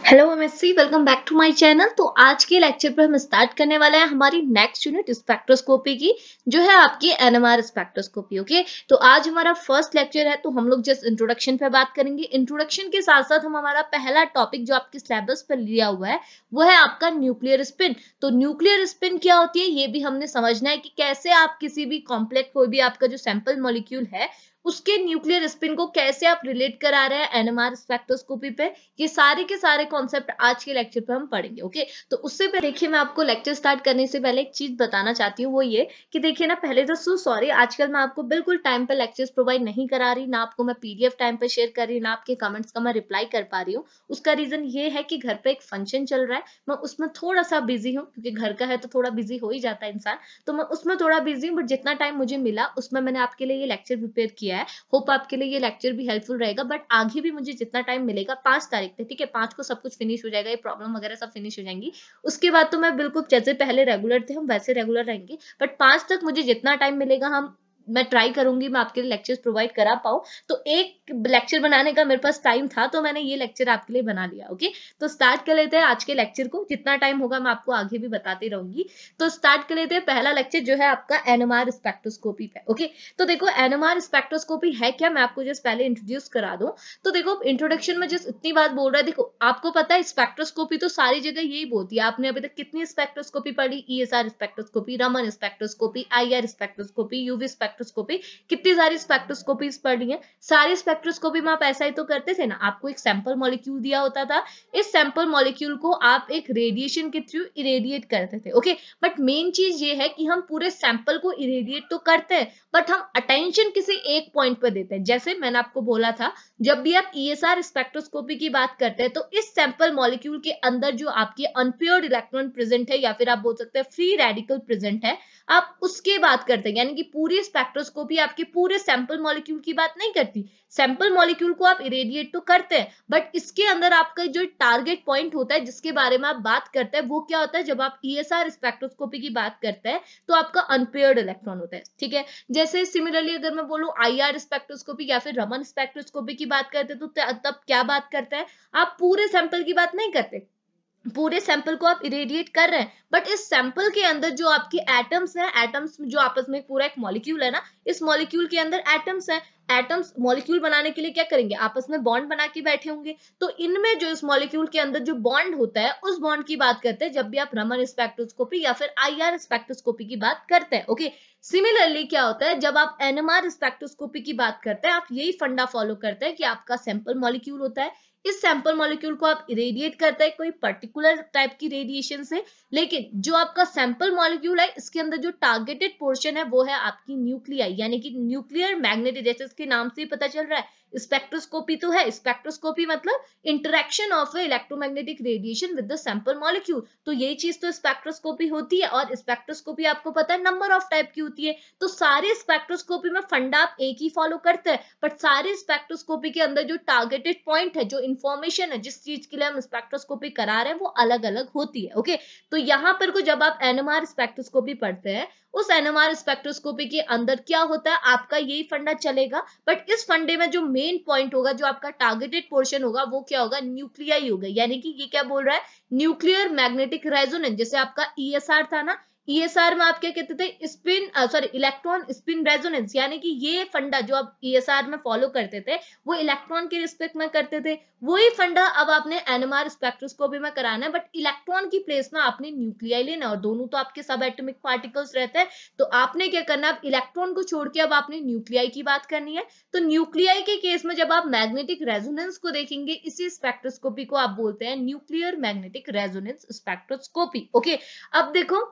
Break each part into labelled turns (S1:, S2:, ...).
S1: Hello MSc, welcome back to my channel. तो आज के लेक्चर पर हम स्टार्ट करने वाले हैं हमारी नेक्स्ट यूनिट स्पेक्ट्रोस्कोपी की, जो है आपकी एनएमआर स्पेक्ट्रोस्कोपी। ओके, तो आज हमारा फर्स्ट लेक्चर है, तो हम लोग जस्ट इंट्रोडक्शन पे बात करेंगे। इंट्रोडक्शन के साथ साथ हम हमारा पहला टॉपिक जो आपके सिलेबस पर लिया हुआ है वो है आपका न्यूक्लियर स्पिन। तो न्यूक्लियर स्पिन क्या होती है ये भी हमने समझना है कि कैसे आप किसी भी कॉम्प्लेक्स, कोई भी आपका जो सैंपल मॉलिक्यूल है उसके न्यूक्लियर स्पिन को कैसे आप रिलेट करा रहे हैं एनएमआर स्पेक्ट्रोस्कोपी पे। ये सारे के सारे कॉन्सेप्ट आज के लेक्चर पे हम पढ़ेंगे। ओके, तो उससे पहले देखिए, मैं आपको लेक्चर स्टार्ट करने से पहले एक चीज बताना चाहती हूँ, वो ये कि देखिए ना, पहले तो सॉरी, आजकल मैं आपको बिल्कुल टाइम पे लेक्चर्स प्रोवाइड नहीं करा रही, ना आपको मैं पीडीएफ टाइम पे शेयर कर रही, ना आपके कमेंट्स का मैं रिप्लाई कर पा रही हूँ। उसका रीजन ये है कि घर पे एक फंक्शन चल रहा है, मैं उसमें थोड़ा सा बिजी हूँ, क्योंकि घर का है तो थोड़ा बिजी हो ही जाता है इंसान। तो मैं उसमें थोड़ा बिजी हूँ, बट जितना टाइम मुझे मिला उसमें मैंने आपके लिए ये लेक्चर प्रिपेयर किया है। होप आपके लिए ये लेक्चर भी हेल्पफुल रहेगा। बट आगे भी मुझे जितना टाइम मिलेगा, 5 तारीख तक, ठीक है, 5 को सब कुछ फिनिश हो जाएगा, ये प्रॉब्लम वगैरह सब फिनिश हो जाएंगी। उसके बाद तो मैं बिल्कुल जैसे पहले रेगुलर थे हम वैसे रेगुलर रहेंगे। बट 5 तक मुझे जितना टाइम मिलेगा मैं ट्राई करूंगी मैं आपके लिए लेक्चर्स प्रोवाइड करा पाऊँ। तो एक लेक्चर बनाने का मेरे पास टाइम था, तो मैंने ये लेक्चर आपके लिए बना लिया। ओके, तो स्टार्ट कर लेते हैं आज के लेक्चर को। जितना टाइम होगा मैं आपको आगे भी बताती रहूंगी। तो स्टार्ट कर लेते हैं। पहला लेक्चर जो है आपका एनएमआर स्पेक्ट्रोस्कोपी पे। ओके, तो देखो एनएमआर स्पेक्ट्रोस्कोपी है क्या, मैं आपको जस्ट पहले इंट्रोड्यूस करा दूं। तो देखो, इंट्रोडक्शन में जस्ट इतनी बात बोल रहा है। देखो, आपको पता है स्पेक्ट्रोस्कोपी तो सारी जगह यही बोलती है। आपने अभी तक कितनी स्पेक्ट्रोस्कोपी पढ़ी? ESR spectroscopy, Raman spectroscopy, IR spectroscopy, UV spectroscopy, कितनी सारी स्पेक्ट्रोस्कोपीज पढ़ी है। सारी स्पेक्ट्रोस्कोपी में आप ऐसा ही तो करते थे ना, आपको एक सैंपल मॉलिक्यूल दिया होता था, इस सैंपल मॉलिक्यूल को आप एक रेडिएशन के थ्रू इरेडिएट करते थे। ओके, बट मेन चीज ये है कि हम पूरे सैंपल को इरेडिएट तो करते हैं, बट हम अटेंशन किसी एक पॉइंट पर देते हैं। जैसे मैंने आपको बोला था, जब भी आप ईएसआर स्पेक्ट्रोस्कोपी की बात करते हैं तो इस सैंपल मॉलिक्यूल के अंदर जो आपके अनपेयर्ड इलेक्ट्रॉन प्रेजेंट है, या फिर आप बोल सकते हैं फ्री रेडिकल प्रेजेंट है, आप उसके बात करते हैं। यानी कि पूरी स्पेक्ट्रोस्कोपी आपके पूरे सैंपल मॉलिक्यूल की बात नहीं करती। सैंपल मॉलिक्यूल को आप इरेडिएट तो करते हैं, बट इसके अंदर आपका जो टारगेट पॉइंट होता है जिसके बारे में आप बात करते हैं, वो क्या होता है? जब आप ईएसआर स्पेक्ट्रोस्कोपी की बात करते हैं तो आपका अनपेयर्ड इलेक्ट्रॉन होता है। ठीक है, जैसे सिमिलरली अगर मैं बोलूं आईआर स्पेक्ट्रोस्कोपी या फिर रमन स्पेक्ट्रोस्कोपी की बात करते हैं, तो तब क्या बात करते हैं? आप पूरे सैंपल की बात नहीं करते, पूरे सैंपल को आप इरेडिएट कर रहे हैं, बट इस सैंपल के अंदर जो आपके एटम्स हैं, एटम्स जो आपस में पूरा एक मॉलिक्यूल है ना, इस मॉलिक्यूल के अंदर एटम्स हैं। एटम्स मॉलिक्यूल बनाने के लिए क्या करेंगे? आपस में बॉन्ड बना के बैठे होंगे। तो इनमें जो इस मॉलिक्यूल के अंदर जो बॉन्ड होता है, उस बॉन्ड की बात करते हैं जब भी आप रमन स्पेक्ट्रोस्कोपी या फिर आईआर स्पेक्ट्रोस्कोपी की बात करते हैं। ओके, सिमिलरली क्या होता है जब आप एनएमआर स्पेक्ट्रोस्कोपी की बात करते हैं, आप यही फंडा फॉलो करते हैं कि आपका सैंपल मॉलिक्यूल होता है, इस सैंपल मॉलिक्यूल को आप इरेडिएट करते हैं कोई पर्टिकुलर टाइप की रेडिएशन से। लेकिन जो आपका सैंपल मॉलिक्यूल है, इसके अंदर जो टारगेटेड पोर्शन है वो है आपकी न्यूक्लियाई, यानी कि न्यूक्लियर मैग्नेटिक, जैसे इसके नाम से ही पता चल रहा है स्पेक्ट्रोस्कोपी तो है। स्पेक्ट्रोस्कोपी मतलब interaction of electromagnetic radiation with the sample molecule. तो यही चीज तो स्पेक्ट्रोस्कोपी होती है। और स्पेक्ट्रोस्कोपी आपको पता है नंबर ऑफ टाइप की होती है। तो सारे स्पेक्ट्रोस्कोपी में फंडा आप एक ही फॉलो करते हैं, बट सारे स्पेक्ट्रोस्कोपी के अंदर जो टारगेटेड पॉइंट है, जो इंफॉर्मेशन है, जिस चीज के लिए हम स्पेक्ट्रोस्कोपी करा रहे हैं, वो अलग अलग होती है। ओके, तो यहाँ पर को जब आप एनएमआर स्पेक्ट्रोस्कोपी पढ़ते हैं, उस एनएमआर स्पेक्ट्रोस्कोपी के अंदर क्या होता है, आपका यही फंडा चलेगा। बट इस फंडे में जो मेन पॉइंट होगा, जो आपका टारगेटेड पोर्शन होगा, वो क्या होगा? न्यूक्लियाई होगा। यानी कि ये क्या बोल रहा है? Nuclear magnetic resonance. जैसे आपका ईएसआर था ना, ईएसआर में आप क्या कहते थे? Spin sorry electron spin resonance. यानी कि ये फंडा जो आप ईएसआर में फॉलो करते थे, वो इलेक्ट्रॉन के रिस्पेक्ट में करते थे। वही फंडा अब आपने एनएमआर स्पेक्ट्रोस्कोपी में कराना है, बट इलेक्ट्रॉन की प्लेस में आपने न्यूक्लियाई लेना, और दोनों तो आपके सब एटॉमिक पार्टिकल्स रहते हैं। तो आपने क्या करना है? अब इलेक्ट्रॉन को छोड़ के अब आपने न्यूक्लियाई की बात करनी है। तो न्यूक्लियाई के केस में जब आप मैग्नेटिक रेजोनेंस को देखेंगे, इसी स्पेक्ट्रोस्कोपी को आप बोलते हैं nuclear magnetic resonance spectroscopy. Okay, अब देखो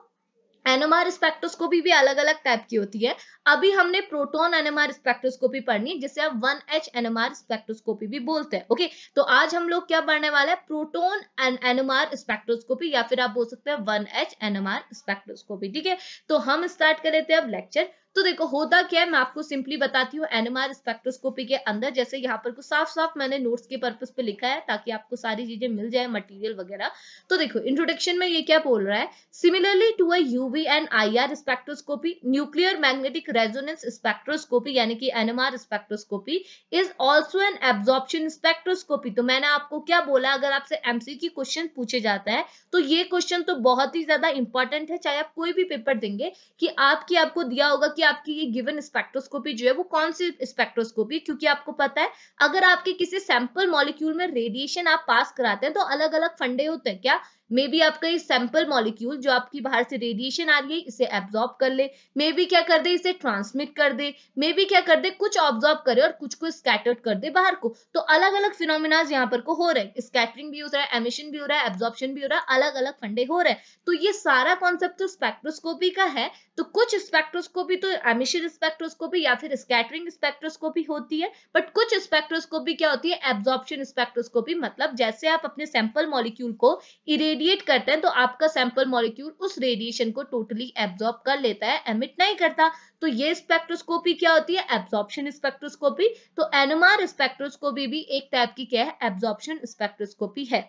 S1: एनएमआर स्पेक्ट्रोस्कोपी भी अलग अलग टाइप की होती है। अभी हमने प्रोटॉन एनएमआर स्पेक्ट्रोस्कोपी पढ़नी है, जिसे आप 1H एनएमआर स्पेक्ट्रोस्कोपी भी बोलते हैं। ओके, तो आज हम लोग क्या पढ़ने वाले हैं? प्रोटॉन एनएमआर स्पेक्ट्रोस्कोपी, या फिर आप बोल सकते हैं 1H एनएमआर स्पेक्ट्रोस्कोपी। ठीक है, तो हम स्टार्ट कर लेते हैं अब लेक्चर। तो देखो होता क्या है, मैं आपको सिंपली बताती हूँ। एनएमआर स्पेक्ट्रोस्कोपी के अंदर जैसे यहाँ पर कुछ साफ साफ मैंने नोट्स के पर्पस पे लिखा है ताकि आपको सारी चीजें मिल जाए, मटेरियल वगैरह। तो देखो इंट्रोडक्शन में ये क्या बोल रहा है, similarly to a UV and IR spectroscopy, nuclear magnetic resonance spectroscopy यानी कि NMR spectroscopy is also an absorption spectroscopy. तो मैंने आपको क्या बोला, अगर आपसे एमसीक्यू क्वेश्चन पूछे जाता है तो ये क्वेश्चन तो बहुत ही ज्यादा इंपॉर्टेंट है, चाहे आप कोई भी पेपर देंगे, कि आपको दिया होगा कि आपकी ये गिवन स्पेक्ट्रोस्कोपी जो है वो कौन सी स्पेक्ट्रोस्कोपी, क्योंकि आपको पता है अगर आपके किसी सैंपल मॉलिक्यूल में रेडिएशन आप पास कराते हैं तो अलग अलग फंडे होते हैं। क्या मे बी आपका ये सैंपल मॉलिक्यूल जो आपकी बाहर से रेडिएशन आ रही है इसे एब्जॉर्ब कर ले, मे बी क्या कर दे इसे ट्रांसमिट कर दे, मे बी क्या कर दे कुछ ऑब्जॉर्ब करे और कुछ को स्कैटर्ड कर दे बाहर को। तो अलग अलग फिनोमिना यहाँ पर को हो रहे हैं, स्कैटरिंग भी हो रहा है, एमिशन भी हो रहा है, एब्जॉर्प्शन भी हो रहा है, अलग अलग फंडे हो रहे हैं। तो ये सारा कॉन्सेप्ट तो स्पेक्ट्रोस्कोपी का है। तो कुछ स्पेक्ट्रोस्कोपी तो एमिशन स्पेक्ट्रोस्कोपी या फिर स्कैटरिंग स्पेक्ट्रोस्कोपी होती है, बट कुछ स्पेक्ट्रोस्कोपी क्या होती है, एब्जॉर्प्शन स्पेक्ट्रोस्कोपी। मतलब जैसे आप अपने सैंपल मॉलिक्यूल को इरेडिएट करते हैं तो आपका सैंपल मॉलिक्यूल उस रेडिएशन को टोटली एब्जॉर्ब कर लेता है, एमिट नहीं करता। तो ये स्पेक्ट्रोस्कोपी क्या होती है, एब्जॉर्प्शन स्पेक्ट्रोस्कोपी। तो एनएमआर स्पेक्ट्रोस्कोपी भी एक टाइप की क्या है, एब्जॉर्प्शन स्पेक्ट्रोस्कोपी है।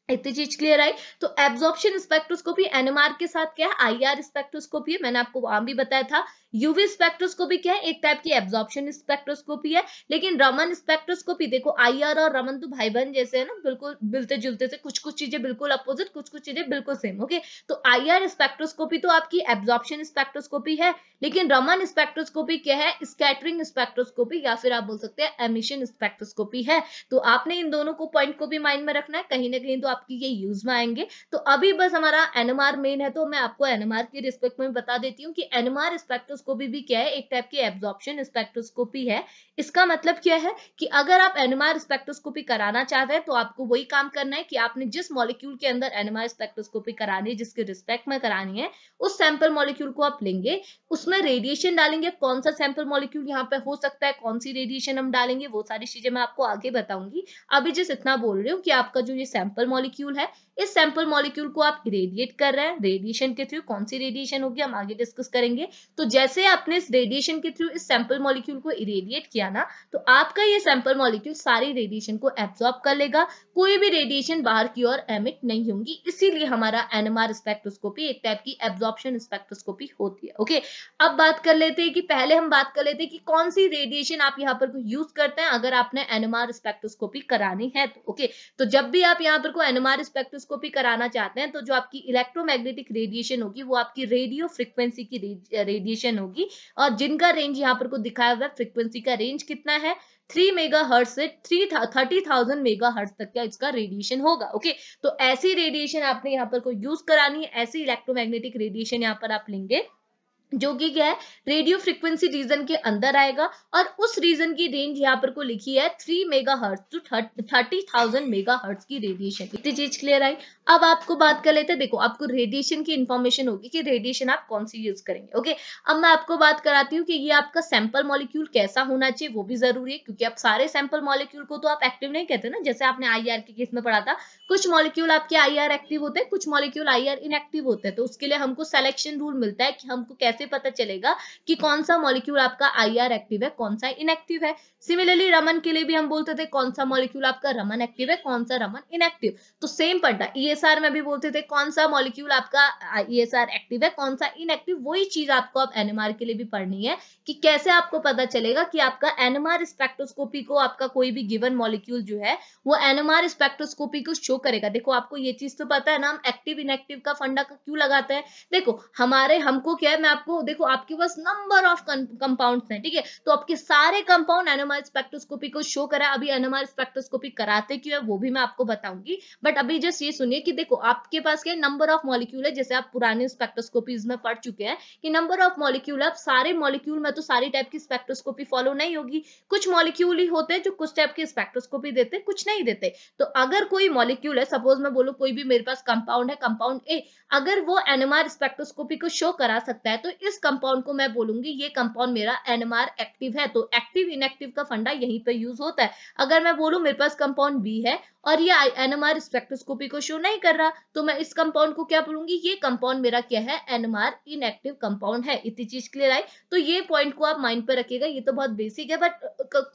S1: इतनी चीज क्लियर आई। तो एब्जॉर्प्शन स्पेक्ट्रोस्कोपी एनएमआर के साथ क्या है, आईआर स्पेक्ट्रोस्कोपी है, मैंने आपको वहां भी बताया था। यूवी स्पेक्ट्रोस्कोपी क्या है, एक टाइप की एब्जॉर्प्शन स्पेक्ट्रोस्कोपी है। लेकिन रमन स्पेक्ट्रोस्कोपी, देखो आईआर और रमन तो भाई बहन जैसे है ना, बिल्कुल मिलते जुलते से, कुछ कुछ चीजें बिल्कुल अपोजिट, कुछ कुछ चीजें बिल्कुल सेम। ओके, तो आईआर स्पेक्ट्रोस्कोपी तो आपकी एब्जॉर्प्शन स्पेक्ट्रोस्कोपी है, लेकिन रमन स्पेक्ट्रोस्कोपी क्या है, स्कैटरिंग स्पेक्ट्रोस्कोपी या फिर आप बोल सकते हैं एमिशन स्पेक्ट्रोस्कोपी है। तो आपने इन दोनों को पॉइंट को भी माइंड में रखना है, कहीं ना कहीं तो आपकी ये यूज में आएंगे। तो अभी बस हमारा एनएमआर मेन है, तो मैं आपको एनएमआर के रिस्पेक्ट में बता देती हूँ कि एनएमआर स्पेक्ट्रोस्कोपी भी क्या है, एक टाइप की एब्जॉर्प्शन स्पेक्ट्रोस्कोपी है। इसका मतलब क्या है कि अगर आप एनएमआर स्पेक्ट्रोस्कोपी कराना चाहते हैं तो आपको वही काम करना है कि आपने जिस मॉलिक्यूल के अंदर एनएमआर स्पेक्ट्रोस्कोपी करानी है, जिसके रिस्पेक्ट में करानी है, उस सैंपल मॉलिक्यूल को आप लेंगे, उसमें रेडिएशन डालेंगे। कौन सा सैंपल मॉलिक्यूल यहाँ पे हो सकता है, कौन सी रेडिएशन हम डालेंगे, वो सारी चीजें मैं आपको आगे बताऊंगी। अभी जिस इतना बोल रही हूँ कि आपका जो ये सैंपल मॉलिक्यूल है, इस सैंपल मॉलिक्यूल को आप इरेडिएट कर रहे हैं, रेडिएशन के थ्रू। कौन सी रेडिएशन होगी हम आगे डिस्कस करेंगे। तो जैसे आपने इस रेडिएशन के थ्रू इस सैंपल मॉलिक्यूल को इरेडिएट किया ना, तो आपका ये सैंपल मॉलिक्यूल सारी रेडिएशन को एब्जॉर्ब कर लेगा, कोई भी रेडिएशन बाहर की ओर एमिट नहीं होगी। इसीलिए हमारा एनएमआर स्पेक्ट्रोस्कोपी एक टाइप की एब्जॉर्प्शन स्पेक्ट्रोस्कोपी होती है। ओके, अब बात कर लेते हैं कि पहले हम बात कर लेते हैं कि कौन सी रेडिएशन आप यहाँ पर यूज करते हैं अगर आपने एनएमआर स्पेक्ट्रोस्कोपी करानी है तो। ओके, तो जब भी आप यहाँ पर को एनएमआर स्पेक्ट्रोस्कोपी कराना चाहते हैं तो जो आपकी इलेक्ट्रोमैग्नेटिक रेडिएशन होगी वो आपकी रेडियो फ्रीक्वेंसी की रेडिएशन होगी। और जिनका रेंज यहाँ पर को दिखाया हुआ है, फ्रीक्वेंसी का रेंज कितना है, 3 मेगाहर्ट्ज से 30,000 मेगाहर्ट्ज तक का इसका रेडिएशन होगा। ओके, तो ऐसी रेडिएशन आपने यहाँ पर को यूज करानी है, ऐसी इलेक्ट्रोमैग्नेटिक रेडिएशन यहाँ पर आप लेंगे जो कि क्या है, रेडियो फ्रीक्वेंसी रीजन के अंदर आएगा। और उस रीजन की रेंज यहाँ पर को लिखी है 3 मेगाहर्ट्ज टू 30,000 मेगाहर्ट्ज की रेडिएशन। इतनी चीज क्लियर आई। अब आपको बात कर लेते हैं, देखो आपको रेडिएशन की इंफॉर्मेशन होगी कि रेडिएशन आप कौन सी यूज करेंगे। ओके, अब मैं आपको बात कराती हूँ कि ये आपका सैंपल मॉलिक्यूल कैसा होना चाहिए, वो भी जरूरी है, क्योंकि आप सारे सैंपल मॉलिक्यूल को तो आप एक्टिव नहीं कहते ना। जैसे आपने आईआर के केस में पढ़ा था, कुछ मॉलिक्यूल आपके आईआर एक्टिव होते हैं, कुछ मॉलिक्यूल आईआर इनएक्टिव होते हैं। तो उसके लिए हमको सिलेक्शन रूल मिलता है कि हमको कैसे पता चलेगा कि कौन सा मॉलिक्यूल आपका आईआर एक्टिव है, कौन सा इनएक्टिव है। सिमिलरली रमन के लिए भी हम बोलते थे कौन सा मॉलिक्यूल आपका रमन एक्टिव है, कौन सा रमन इनएक्टिव। तो सेम पढ़ना, ईएसआर में भी बोलते थे कौन सा मॉलिक्यूल आपका ईएसआर एक्टिव है, कौन सा इनएक्टिव। वही चीज आपको अब एनएमआर के लिए भी पढ़नी है कि कैसे आपको पता चलेगा कि आपका एनएमआर स्पेक्ट्रोस्कोपी को आपका कोई भी गिवन मॉलिक्यूल जो है वो एनएमआर स्पेक्ट्रोस्कोपी को शो करेगा। देखो आपको ये चीज तो पता है ना, हम एक्टिव इनएक्टिव का फंडा क्यों लगाते हैं। देखो हमको क्या है, मैं आपको, देखो आपके पास नंबर ऑफ कंपाउंड्स हैं, ठीक है, तो आपके सारे कंपाउंड एनएमआर स्पेक्ट्रोस्कोपी को शो करा। अभी एनएमआर स्पेक्ट्रोस्कोपी कराते क्यों है वो भी मैं आपको बताऊंगी, बट अभी जस्ट ये सुनिए कि देखो आपके पास क्या नंबर ऑफ मॉलिक्यूल है। जैसे आप पुराने स्पेक्ट्रोस्कोपीज में पढ़ चुके हैं कि नंबर ऑफ मॉलिक्यूल, आप सारे मॉलिक्यूल में तो सारी टाइप की स्पेक्ट्रोस्कोपी फॉलो नहीं होगी, कुछ मॉलिक्यूल ही होते हैं जो कुछ टाइप की स्पेक्ट्रोस्कोपी देते हैं, कुछ नहीं देते। तो अगर कोई मॉलिक्यूल है, सपोज मैं बोलूं कोई भी मेरे पास कंपाउंड है, कंपाउंड ए, अगर वो एनएमआर स्पेक्ट्रोस्कोपी को शो करा सकता है तो इस कंपाउंड को मैं बोलूंगी ये कंपाउंड मेरा एनएमआर एक्टिव है। तो एक्टिव इनएक्टिव का फंडा यहीं पे यूज होता है। अगर मैं बोलूं मेरे पास कंपाउंड बी है और ये NMR स्पेक्ट्रोस्कोपी को शो नहीं कर रहा, तो मैं इस कंपाउंड को क्या बोलूंगी, ये कंपाउंड मेरा क्या है, NMR इनएक्टिव कंपाउंड है। इतनी चीज क्लियर आई? तो ये पॉइंट को आप माइंड पे रखिएगा, ये तो बहुत बेसिक है, बट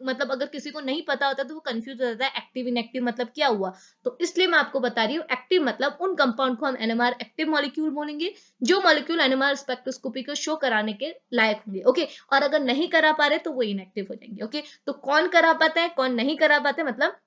S1: मतलब अगर किसी को नहीं पता होता तो वो कंफ्यूज हो जाता है एक्टिव इनएक्टिव मतलब क्या हुआ। तो इसलिए मैं आपको बता रही हूँ, एक्टिव मतलब उन कंपाउंड को हम NMR एक्टिव मॉलिक्यूल बोलेंगे जो मॉलिक्यूल NMR स्पेक्ट्रोस्कोपी को शो कराने के लायक होंगे। ओके, और अगर नहीं करा पा रहे तो वो इनएक्टिव हो जाएंगे। ओके, तो कौन करा पाता है, कौन नहीं करा पाते, मतलब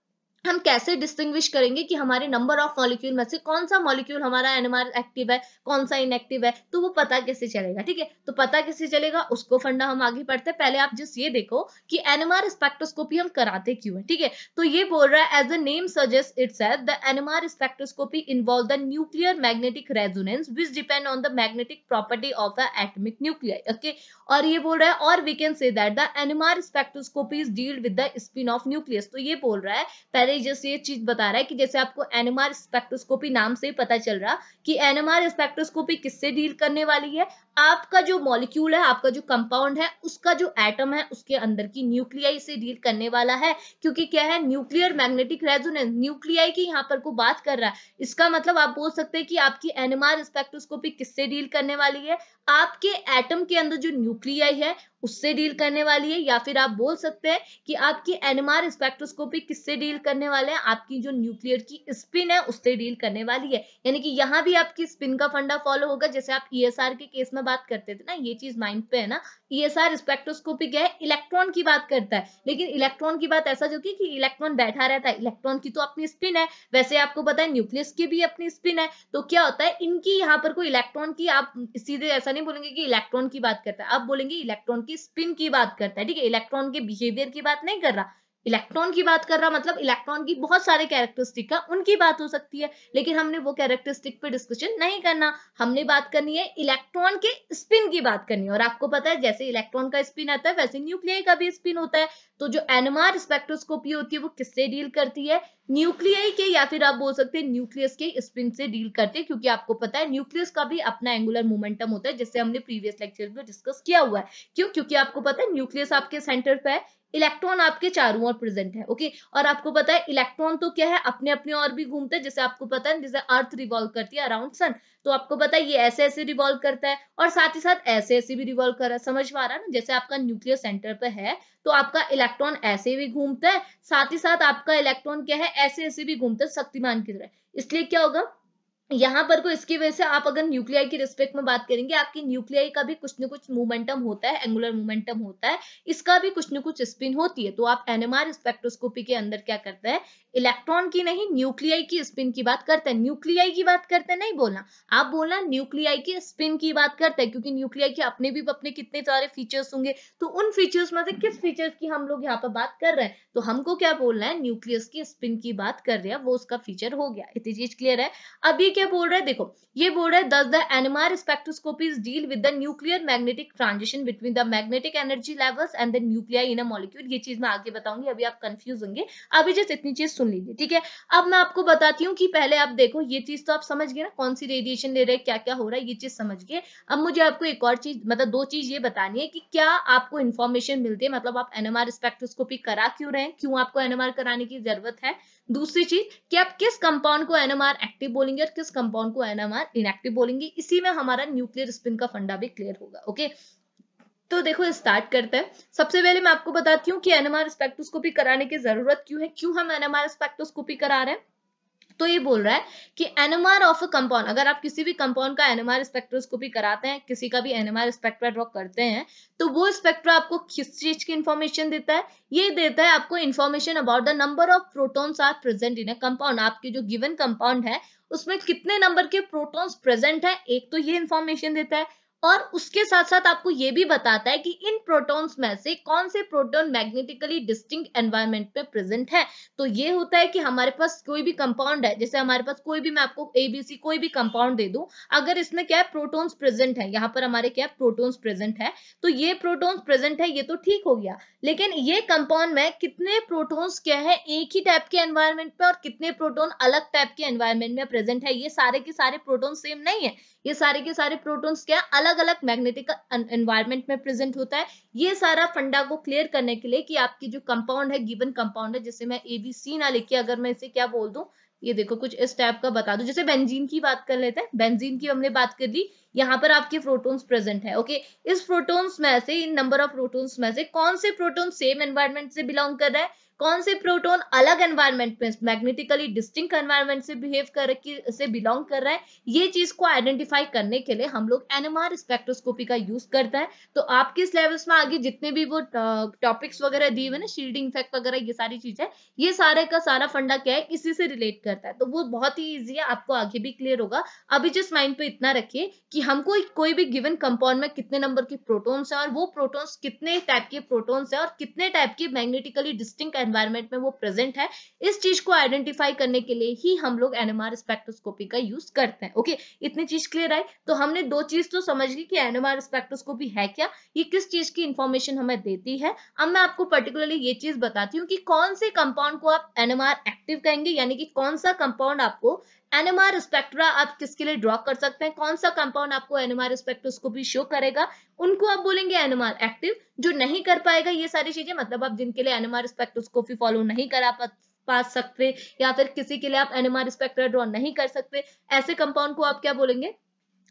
S1: हम कैसे डिस्टिंग्विश करेंगे कि हमारे नंबर ऑफ मॉलिक्यूल में से कौन सा मॉलिक्यूल हमारा NMR एक्टिव है, कौन सा इनएक्टिव है, तो वो पता कैसे चलेगा। ठीक है, तो पता कैसे चलेगा उसको फंडा हम आगे पढ़ते हैं। पहले आप जस्ट ये देखो कि NMR स्पेक्ट्रोस्कोपी हम कराते क्यों है। ठीक है, तो ये बोल रहा है, as the name suggest itself the NMR spectroscopy involve the nuclear magnetic resonance which depend on the magnetic property of the atomic nuclei. Okay, और ये बोल रहा है, और we can say that the NMR spectroscopy is deal with the spin of nucleus. तो ये बोल रहा है, पहले जैसे ये चीज बता रहा है कि जैसे आपको NMR स्पेक्ट्रोस्कोपी नाम से ही पता चल रहा कि NMR स्पेक्ट्रोस्कोपी किससे डील करने वाली है, आपका जो मॉलिक्यूल है, आपका जो कंपाउंड है, उसका जो एटम है उसके अंदर की न्यूक्लियाई से डील करने वाला है। क्योंकि क्या है, न्यूक्लियर मैग्नेटिक रेजोनेंस, न्यूक्लियाई की यहाँ पर को बात कर रहा है। इसका मतलब आप बोल सकते हैं कि आपकी NMR स्पेक्ट्रोस्कोपी किससे डील करने वाली है, आपके एटम के अंदर जो न्यूक्लियाई है उससे डील करने वाली है। या फिर आप बोल सकते हैं कि आपकी NMR स्पेक्ट्रोस्कोपी किससे डील करने वाले हैं, आपकी जो न्यूक्लियर की स्पिन है उससे डील करने वाली है। यानी कि यहाँ भी आपकी स्पिन का फंडा फॉलो होगा, जैसे आप ESR के केस में बात करते थे ना, ये चीज माइंड पे है ना। ESR स्पेक्ट्रोस्कोपी क्या है, इलेक्ट्रॉन की बात करता है, लेकिन इलेक्ट्रॉन की बात ऐसा जो कि इलेक्ट्रॉन बैठा रहता है, इलेक्ट्रॉन की तो अपनी स्पिन है, वैसे आपको पता है न्यूक्लियस की भी अपनी स्पिन है। तो क्या होता है, इनकी यहाँ पर कोई इलेक्ट्रॉन की, आप सीधे ऐसा नहीं बोलेंगे कि इलेक्ट्रॉन की बात करता है, आप बोलेंगे इलेक्ट्रॉन की स्पिन की बात करता है। ठीक है, इलेक्ट्रॉन के बिहेवियर की बात नहीं कर रहा, इलेक्ट्रॉन की बात कर रहा, मतलब इलेक्ट्रॉन की बहुत सारे कैरेक्टरिस्टिक है, उनकी बात हो सकती है, लेकिन हमने वो कैरेक्टरिस्टिक पे डिस्कशन नहीं करना, हमने बात करनी है इलेक्ट्रॉन के स्पिन की बात करनी है। और आपको पता है जैसे इलेक्ट्रॉन का स्पिन आता है वैसे न्यूक्लियाई का भी स्पिन होता है। तो जो NMR स्पेक्ट्रोस्कोपी होती है वो किससे डील करती है, न्यूक्लियाई के, या फिर आप बोल सकते हैं न्यूक्लियस के स्पिन से डील करते हैं। क्योंकि आपको पता है न्यूक्लियस का भी अपना एंगुलर मोमेंटम होता है, जैसे हमने प्रीवियस लेक्चर में डिस्कस किया हुआ है। क्यों, क्योंकि आपको पता है न्यूक्लियस आपके सेंटर पे है, इलेक्ट्रॉन आपके चारों ओर प्रेजेंट है। ओके, और आपको पता है इलेक्ट्रॉन तो क्या है, अपने अपने और भी घूमते हैं, जैसे आपको पता है जैसे अर्थ रिवॉल्व करती है अराउंड सन, तो आपको पता है ये ऐसे ऐसे रिवॉल्व करता है और साथ ही साथ ऐसे ऐसे भी रिवॉल्व कर रहा है। समझ में आ रहा है ना, जैसे आपका न्यूक्लियस सेंटर पे है तो आपका इलेक्ट्रॉन ऐसे भी घूमता है, साथ ही साथ आपका इलेक्ट्रॉन क्या है, ऐसे ऐसे भी घूमता है शक्तिमान की तरह। इसलिए क्या होगा यहाँ पर को, इसकी वजह से आप अगर न्यूक्लियाई की रिस्पेक्ट में बात करेंगे, आपकी न्यूक्लियाई का भी कुछ न कुछ मोमेंटम होता है, एंगुलर मोमेंटम होता है, इसका भी कुछ न कुछ स्पिन होती है। तो आप NMR स्पेक्ट्रोस्कोपी के अंदर क्या करते हैं, इलेक्ट्रॉन की नहीं न्यूक्लियाई की स्पिन की बात करते हैं, न्यूक्लियाई की बात करते हैं नहीं बोलना, आप बोलना न्यूक्लियाई की स्पिन की बात करते हैं। क्योंकि न्यूक्लियाई के अपने भी अपने कितने सारे फीचर्स होंगे, तो उन फीचर्स में से किस फीचर्स की हम लोग यहाँ पर बात कर रहे हैं, तो हमको क्या बोलना है, न्यूक्लियस की स्पिन की बात कर रहे हैं, वो उसका फीचर हो गया। इतनी चीज क्लियर है। अब ये क्या बोल रहा है, देखो ये बोल रहा है, thus the NMR spectroscopies deal with the nuclear magnetic transition between the magnetic energy levels and the nuclei in a molecule। ये चीज मैं आगे बताऊंगी, अभी आप कंफ्यूज होंगे, अभी जस्ट इतनी चीज सुन लीजिए। ठीक है, अब मैं आपको बताती हूँ कि पहले आप देखो, ये चीज तो आप समझ गए ना, कौन सी रेडिएशन ले रहे हैं, क्या क्या हो रहा है, ये चीज समझ गए। अब मुझे आपको एक और चीज, मतलब दो चीज ये बतानी है कि क्या आपको इन्फॉर्मेशन मिलती है, मतलब आप NMR स्पेक्ट्रोस्कोपी करा क्यों रहे हैं, क्यों आपको NMR कराने की जरूरत है। दूसरी चीज कि आप किस कंपाउंड को NMR एक्टिव बोलेंगे और किस कंपाउंड को NMR इनएक्टिव बोलेंगे, इसी में हमारा न्यूक्लियर स्पिन का फंडा भी क्लियर होगा। ओके, तो देखो स्टार्ट करते हैं। सबसे पहले मैं आपको बताती हूँ कि NMR स्पेक्ट्रोस्कोपी कराने की जरूरत क्यों है, क्यों हम NMR स्पेक्ट्रोस्कोपी करा रहे हैं। तो ये बोल रहा है कि NMR ऑफ अ कंपाउंड, अगर आप किसी भी कंपाउंड का NMR स्पेक्ट्रोस्कोपी कराते हैं, किसी का भी NMR स्पेक्ट्रा ड्रॉ करते हैं, तो वो स्पेक्ट्रा आपको किस चीज की इंफॉर्मेशन देता है, ये देता है आपको information about the number of protons are present in a compound. आपके जो गिवन कंपाउंड है उसमें कितने नंबर के प्रोटॉन्स प्रेजेंट है, एक तो ये इंफॉर्मेशन देता है, और उसके साथ साथ आपको ये भी बताता है कि इन प्रोटॉन्स में से कौन से प्रोटॉन मैग्नेटिकली डिस्टिंक्ट एनवायरनमेंट में प्रेजेंट है। तो ये होता है कि हमारे पास कोई भी कंपाउंड है, जैसे हमारे पास कोई भी, मैं आपको ABC कोई भी कंपाउंड दे दूं, अगर इसमें क्या है प्रोटॉन्स प्रेजेंट है, यहाँ पर हमारे क्या है प्रोटॉन्स प्रेजेंट है, तो ये प्रोटॉन्स प्रेजेंट है, ये तो ठीक हो गया, लेकिन ये कंपाउंड में कितने प्रोटॉन्स क्या है एक ही टाइप के एनवायरनमेंट पे और कितने प्रोटॉन अलग टाइप के एनवायरनमेंट में प्रेजेंट है, ये सारे के सारे प्रोटॉन सेम नहीं है, ये सारे के सारे प्रोटॉन्स क्या अलग अलग अलग मैग्नेटिक एनवायरनमेंट में प्रेजेंट होता है। ये सारा फंडा को क्लियर करने के लिए कि आपकी जो कंपाउंड है, गिवन कंपाउंड है, जैसे मैं ABC ना लिख के अगर मैं इसे क्या बोल दूं, ये देखो कुछ इस टाइप का बता दूं, जैसे बेंजीन की बात कर लेते हैं। बेंजीन की हमने बात कर ली, यहाँ पर आपके प्रोटॉन्स प्रेजेंट है। ओके, इस प्रोटॉन्स में से, इन नंबर ऑफ प्रोटॉन्स में से कौन से प्रोटॉन सेम एनवायरनमेंट से बिलोंग कर रहा है, कौन से प्रोटॉन अलग एनवायरनमेंट में, मैग्नेटिकली डिस्टिंक्ट एनवायरनमेंट से बिहेव कर से बिलोंग कर रहा है, ये चीज को आइडेंटिफाई करने के लिए हम लोग एनएमआर स्पेक्ट्रोस्कोपी का यूज करते हैं। तो आपके सिलेबस में आगे जितने भी वो टॉपिक्स वगैरह दिए हुए ना, शील्डिंग इफेक्ट वगैरह, ये सारी चीजें, ये सारे का सारा फंडा क्या है, इसी से रिलेट करता है। तो वो बहुत ही ईजी है, आपको आगे भी क्लियर होगा। अभी जस्ट माइंड पे इतना रखिए कि हमको कोई भी गिवन कंपाउंड में कितने नंबर के प्रोटॉन्स है, और वो प्रोटॉन्स कितने टाइप के प्रोटॉन्स है, और कितने टाइप के मैग्नेटिकली डिस्टिंक्ट एनवायरनमेंट में वो प्रेजेंट है, इस चीज को आइडेंटिफाई करने के लिए ही हम लोग एनएमआर स्पेक्ट्रोस्कोपी का यूज करते हैं। ओके, इतनी चीज क्लियर है। तो हमने दो चीज तो समझ ली कि एनएमआर स्पेक्ट्रोस्कोपी है क्या, ये किस चीज की इंफॉर्मेशन हमें देती है। अब मैं आपको पर्टिकुलरली ये चीज बताती हूँ कि कौन से कंपाउंड को आप एनएमआर एक्टिव कहेंगे, यानी कि कौन सा कंपाउंड आपको एनएमआर स्पेक्ट्रा आप किसके लिए ड्रॉ कर सकते हैं, कौन सा कंपाउंड आपको एनएमआर स्पेक्ट्रोस्कोपी शो करेगा, उनको आप बोलेंगे एनएमआर एक्टिव। जो नहीं कर पाएगा ये सारी चीजें, मतलब आप जिनके लिए एनएमआर स्पेक्ट्रोस्कोपी फॉलो नहीं करा पा सकते, या फिर किसी के लिए आप एनएमआर स्पेक्ट्रा ड्रॉ नहीं कर सकते, ऐसे कंपाउंड को आप क्या बोलेंगे,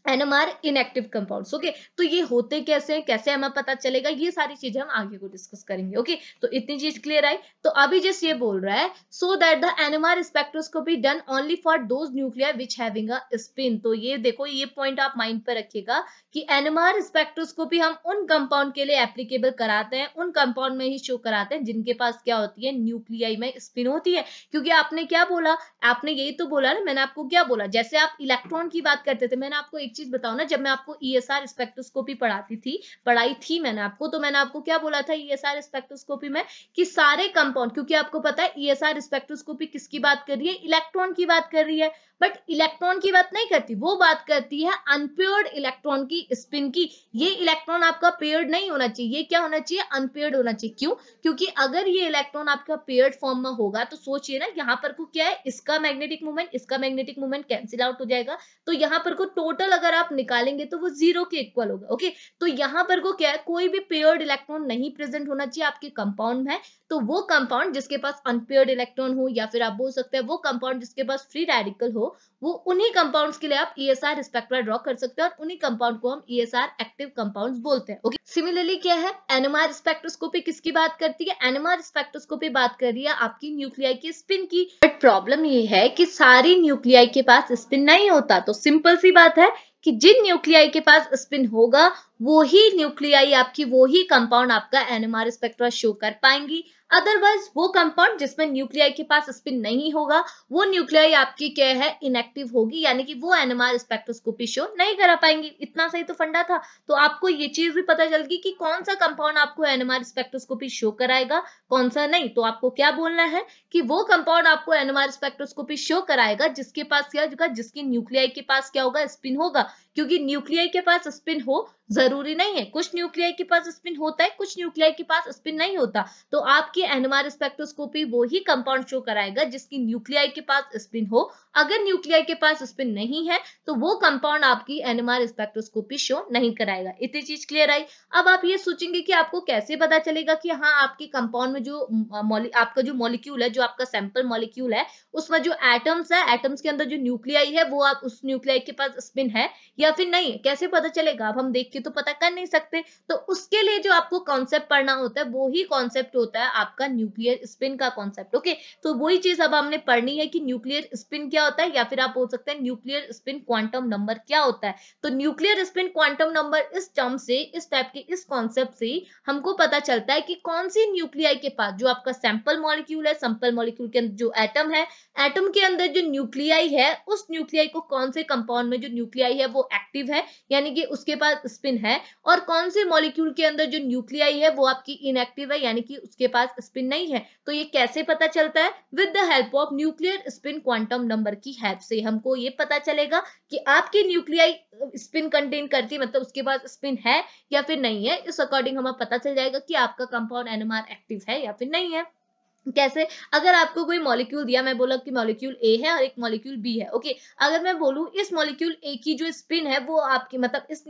S1: एनएमआर इनएक्टिव कंपाउंड्स। ओके, तो ये होते कैसे हैं, कैसे हमें पता चलेगा, ये सारी चीजें हम आगे को डिस्कस करेंगे। ओके, तो इतनी चीज क्लियर आई। तो अभी जस्ट ये बोल रहा है, so that the NMR spectroscopy done only for those nuclei which having a spin. तो ये देखो, ये पॉइंट आप माइंड पर रखिएगा कि एनएमआर स्पेक्ट्रोस्कोपी हम उन कंपाउंड के लिए एप्लीकेबल कराते हैं, उन कंपाउंड में ही शो कराते हैं जिनके पास क्या होती है, न्यूक्लियाई में स्पिन होती है। क्योंकि आपने क्या बोला, आपने यही तो बोला ना, मैंने आपको क्या बोला, जैसे आप इलेक्ट्रॉन की बात करते थे, मैंने आपको एक चीज बताऊं ना, जब मैं आपको ईएसआर स्पेक्ट्रोस्कोपी पढ़ाई थी मैंने आपको, तो मैंने आपको क्या बोला था ईएसआर स्पेक्ट्रोस्कोपी में, कि सारे कंपाउंड, क्योंकि आपको पता है ईएसआर स्पेक्ट्रोस्कोपी किसकी बात कर रही है, इलेक्ट्रॉन की बात कर रही है, बट इलेक्ट्रॉन की बात नहीं करती, वो बात करती है अनपेयर्ड इलेक्ट्रॉन की, स्पिन की। ये इलेक्ट्रॉन आपका पेयर्ड नहीं होना चाहिए, ये क्या होना चाहिए, अनपेयर्ड होना चाहिए। क्यों? क्योंकि अगर ये इलेक्ट्रॉन आपका पेयर्ड फॉर्म में होगा तो सोचिए ना, यहाँ पर को क्या है, इसका मैग्नेटिक मोमेंट कैंसिल आउट हो जाएगा, तो यहाँ पर को टोटल अगर आप निकालेंगे तो वो 0 के इक्वल होगा। ओके, तो यहाँ पर को क्या है, कोई भी पेयर्ड इलेक्ट्रॉन नहीं प्रेजेंट होना चाहिए आपके कंपाउंड में। तो वो कंपाउंड जिसके पास अनपेयर्ड इलेक्ट्रॉन हो, या फिर आप बोल सकते हैं वो कंपाउंड जिसके पास फ्री रेडिकल हो, वो उन्हीं कंपाउंड्स के लिए आप ईएसआर स्पेक्ट्रा ड्रॉ कर सकते हैं, और उन्हीं कंपाउंड को हम ईएसआर एक्टिव कंपाउंड्स बोलते हैं। ओके, सिमिलरली क्या है, एनएमआर स्पेक्ट्रोस्कोपी किसकी बात करती है, एनएमआर स्पेक्ट्रोस्कोपी बात कर रही है आपकी न्यूक्लियाई की स्पिन की। बट प्रॉब्लम ये है कि सारी न्यूक्लियाई के पास स्पिन नहीं होता। तो सिंपल सी बात है कि जिन न्यूक्लियाई के पास स्पिन होगा, वो ही न्यूक्लियाई आपकी, वो ही कंपाउंड आपका एनएमआर स्पेक्ट्रा शो कर पाएंगी। अदरवाइज वो कंपाउंड जिसमें न्यूक्लियाई के पास स्पिन नहीं होगा, वो न्यूक्लियाई आपकी क्या है, इनएक्टिव होगी, यानी कि वो एनएमआर स्पेक्ट्रोस्कोपी शो नहीं करा पाएंगी। इतना सही तो फंडा था। तो आपको ये चीज भी पता चल गई कि कौन सा कंपाउंड आपको एनएमआर स्पेक्ट्रोस्कोपी शो कराएगा, कौन सा नहीं। तो आपको क्या बोलना है कि वो कंपाउंड आपको एनएमआर स्पेक्ट्रोस्कोपी शो कराएगा जिसके पास क्या होगा, जिसकी न्यूक्लियाई के पास क्या होगा, स्पिन होगा। क्योंकि न्यूक्लियाई के पास स्पिन हो जरूरी नहीं है, कुछ न्यूक्लियाई के पास स्पिन होता है, कुछ न्यूक्लियाई के पास स्पिन नहीं होता। तो आपकी एनएमआर स्पेक्ट्रोस्कोपी वो ही कंपाउंड शो कराएगा जिसकी न्यूक्लियाई के पास स्पिन हो। अगर न्यूक्लियाई के पास स्पिन नहीं है तो वो कंपाउंड आपकी एनएमआर स्पेक्ट्रोस्कोपी शो नहीं कराएगा। इतनी चीज क्लियर आई। अब आप ये सोचेंगे कि आपको कैसे पता चलेगा कि हाँ, आपके कंपाउंड में जो आपका जो मॉलिक्यूल है, जो आपका सैंपल मॉलिक्यूल है, उसमें जो एटम्स है, एटम्स के अंदर जो न्यूक्लियाई है, वो आप उस न्यूक्लियाई के पास स्पिन है या फिर नहीं है, कैसे पता चलेगा? अब हम देख के तो पता कर नहीं सकते। तो उसके लिए जो आपको कॉन्सेप्ट पढ़ना होता है, वो ही कॉन्सेप्ट होता है आपका न्यूक्लियर स्पिन का कॉन्सेप्ट। ओके, तो वही चीज अब हमने पढ़नी है कि न्यूक्लियर स्पिन क्या होता है, या फिर आप बोल सकते हैं न्यूक्लियर स्पिन क्वांटम नंबर क्या होता है। तो न्यूक्लियर स्पिन क्वांटम नंबर इस टर्म से, इस टाइप के इस कॉन्सेप्ट से हमको पता चलता है कि कौन सी न्यूक्लियाई के पास, जो आपका सैंपल मॉलिक्यूल है, सैंपल मॉलिक्यूल के अंदर जो एटम है, एटम के अंदर जो न्यूक्लियाई है, उस न्यूक्लियाई को कौन से कंपाउंड में जो न्यूक्लियाई है वो एक्टिव है, यानी कि उसके पास स्पिन है, और कौन से मॉलिक्यूल के अंदर जो न्यूक्लियाई है वो आपकी इनएक्टिव है, यानी कि उसके पास स्पिन नहीं है। तो ये कैसे पता चलता है? With the help of nuclear spin quantum number की हेल्प से हमको ये पता चलेगा कि आपकी न्यूक्लियाई स्पिन कंटेन करती है, मतलब उसके पास स्पिन है या फिर नहीं है। इस अकॉर्डिंग हमें पता चल जाएगा कि आपका कंपाउंड एनएमआर एक्टिव है या फिर नहीं है। कैसे, अगर आपको कोई मॉलिक्यूल दिया, मैं बोला कि मॉलिक्यूल ए है और एक मॉलिक्यूल बी है, ओके, अगर मैं बोलूं इस मॉलिक्यूल ए की जो स्पिन है वो आपकी मतलब इस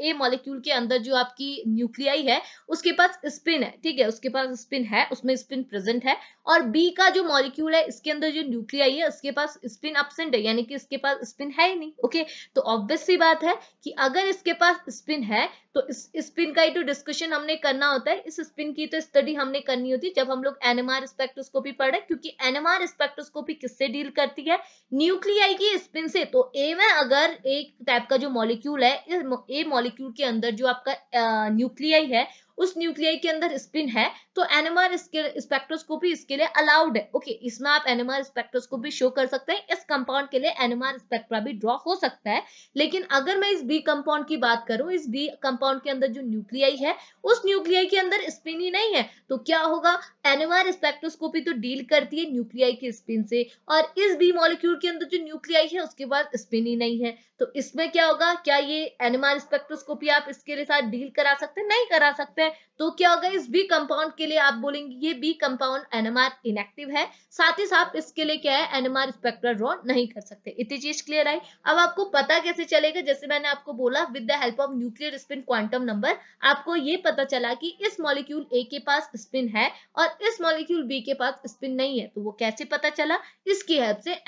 S1: ए मॉलिक्यूल के अंदर जो आपकी न्यूक्लियाई है उसके पास स्पिन है, ठीक है, उसके पास स्पिन है, उसमें स्पिन प्रेजेंट है, और बी का जो मॉलिक्यूल है इसके अंदर जो न्यूक्लियाई है उसके पास स्पिन एब्सेंट है, यानी कि इसके पास स्पिन है ही नहीं, ओके। तो ऑब्वियस सी बात है कि अगर इसके पास स्पिन है तो इस स्पिन का ही तो डिस्कशन हमने करना होता है, इस स्पिन की तो स्टडी हमने करनी होती है जब हम लोग एनएमआर स्पेक्ट्रोस्कोपी पढ़ रहे हैं, क्योंकि एनएमआर स्पेक्ट्रोस्कोपी किससे डील करती है, न्यूक्लियाई की स्पिन से। तो ए में अगर एक टाइप का जो मॉलिक्यूल है, इस ए मॉलिक्यूल के अंदर जो आपका न्यूक्लियाई है उस न्यूक्लियाई के अंदर स्पिन है, तो एनएमआर स्पेक्ट्रोस्कोपी इसके लिए अलाउड है, ओके। इसमें आप एनएमआर स्पेक्ट्रोस्कोपी शो कर सकते हैं, इस कंपाउंड के लिए एनएमआर स्पेक्ट्रा भी ड्रॉ हो सकता है। लेकिन अगर मैं इस बी कंपाउंड की बात करूं, इस बी कंपाउंड के अंदर जो न्यूक्लियाई है उस न्यूक्लियाई के अंदर स्पिन ही नहीं है, तो क्या होगा, एनएमआर स्पेक्ट्रोस्कोपी तो डील करती है न्यूक्लियाई के स्पिन से, और इस बी मॉलिक्यूल के अंदर जो न्यूक्लियाई है उसके बाद स्पिन ही नहीं है, तो इसमें क्या होगा, क्या ये एनएमआर स्पेक्ट्रोस्कोपी आप इसके लिए साथ डील करा सकते हैं, नहीं करा सकते हैं। तो क्या होगा, इस बी कंपाउंड के लिए आप बोलेंगे ये बी कंपाउंड एनएमआर इनएक्टिव है, साथ ही साथ इसके लिए क्या है, एनएमआर स्पेक्ट्रा ड्रॉ नहीं कर सकते। इतनी चीज क्लियर आई। अब आपको पता कैसे चलेगा, जैसे मैंने आपको बोला with the help of nuclear spin quantum number, आपको ये पता चला कि इस मॉलिक्यूल ए के पास स्पिन है और इस मॉलिक्यूल बी के पास स्पिन नहीं है, तो वो कैसे पता चला, इसकी हेल्प से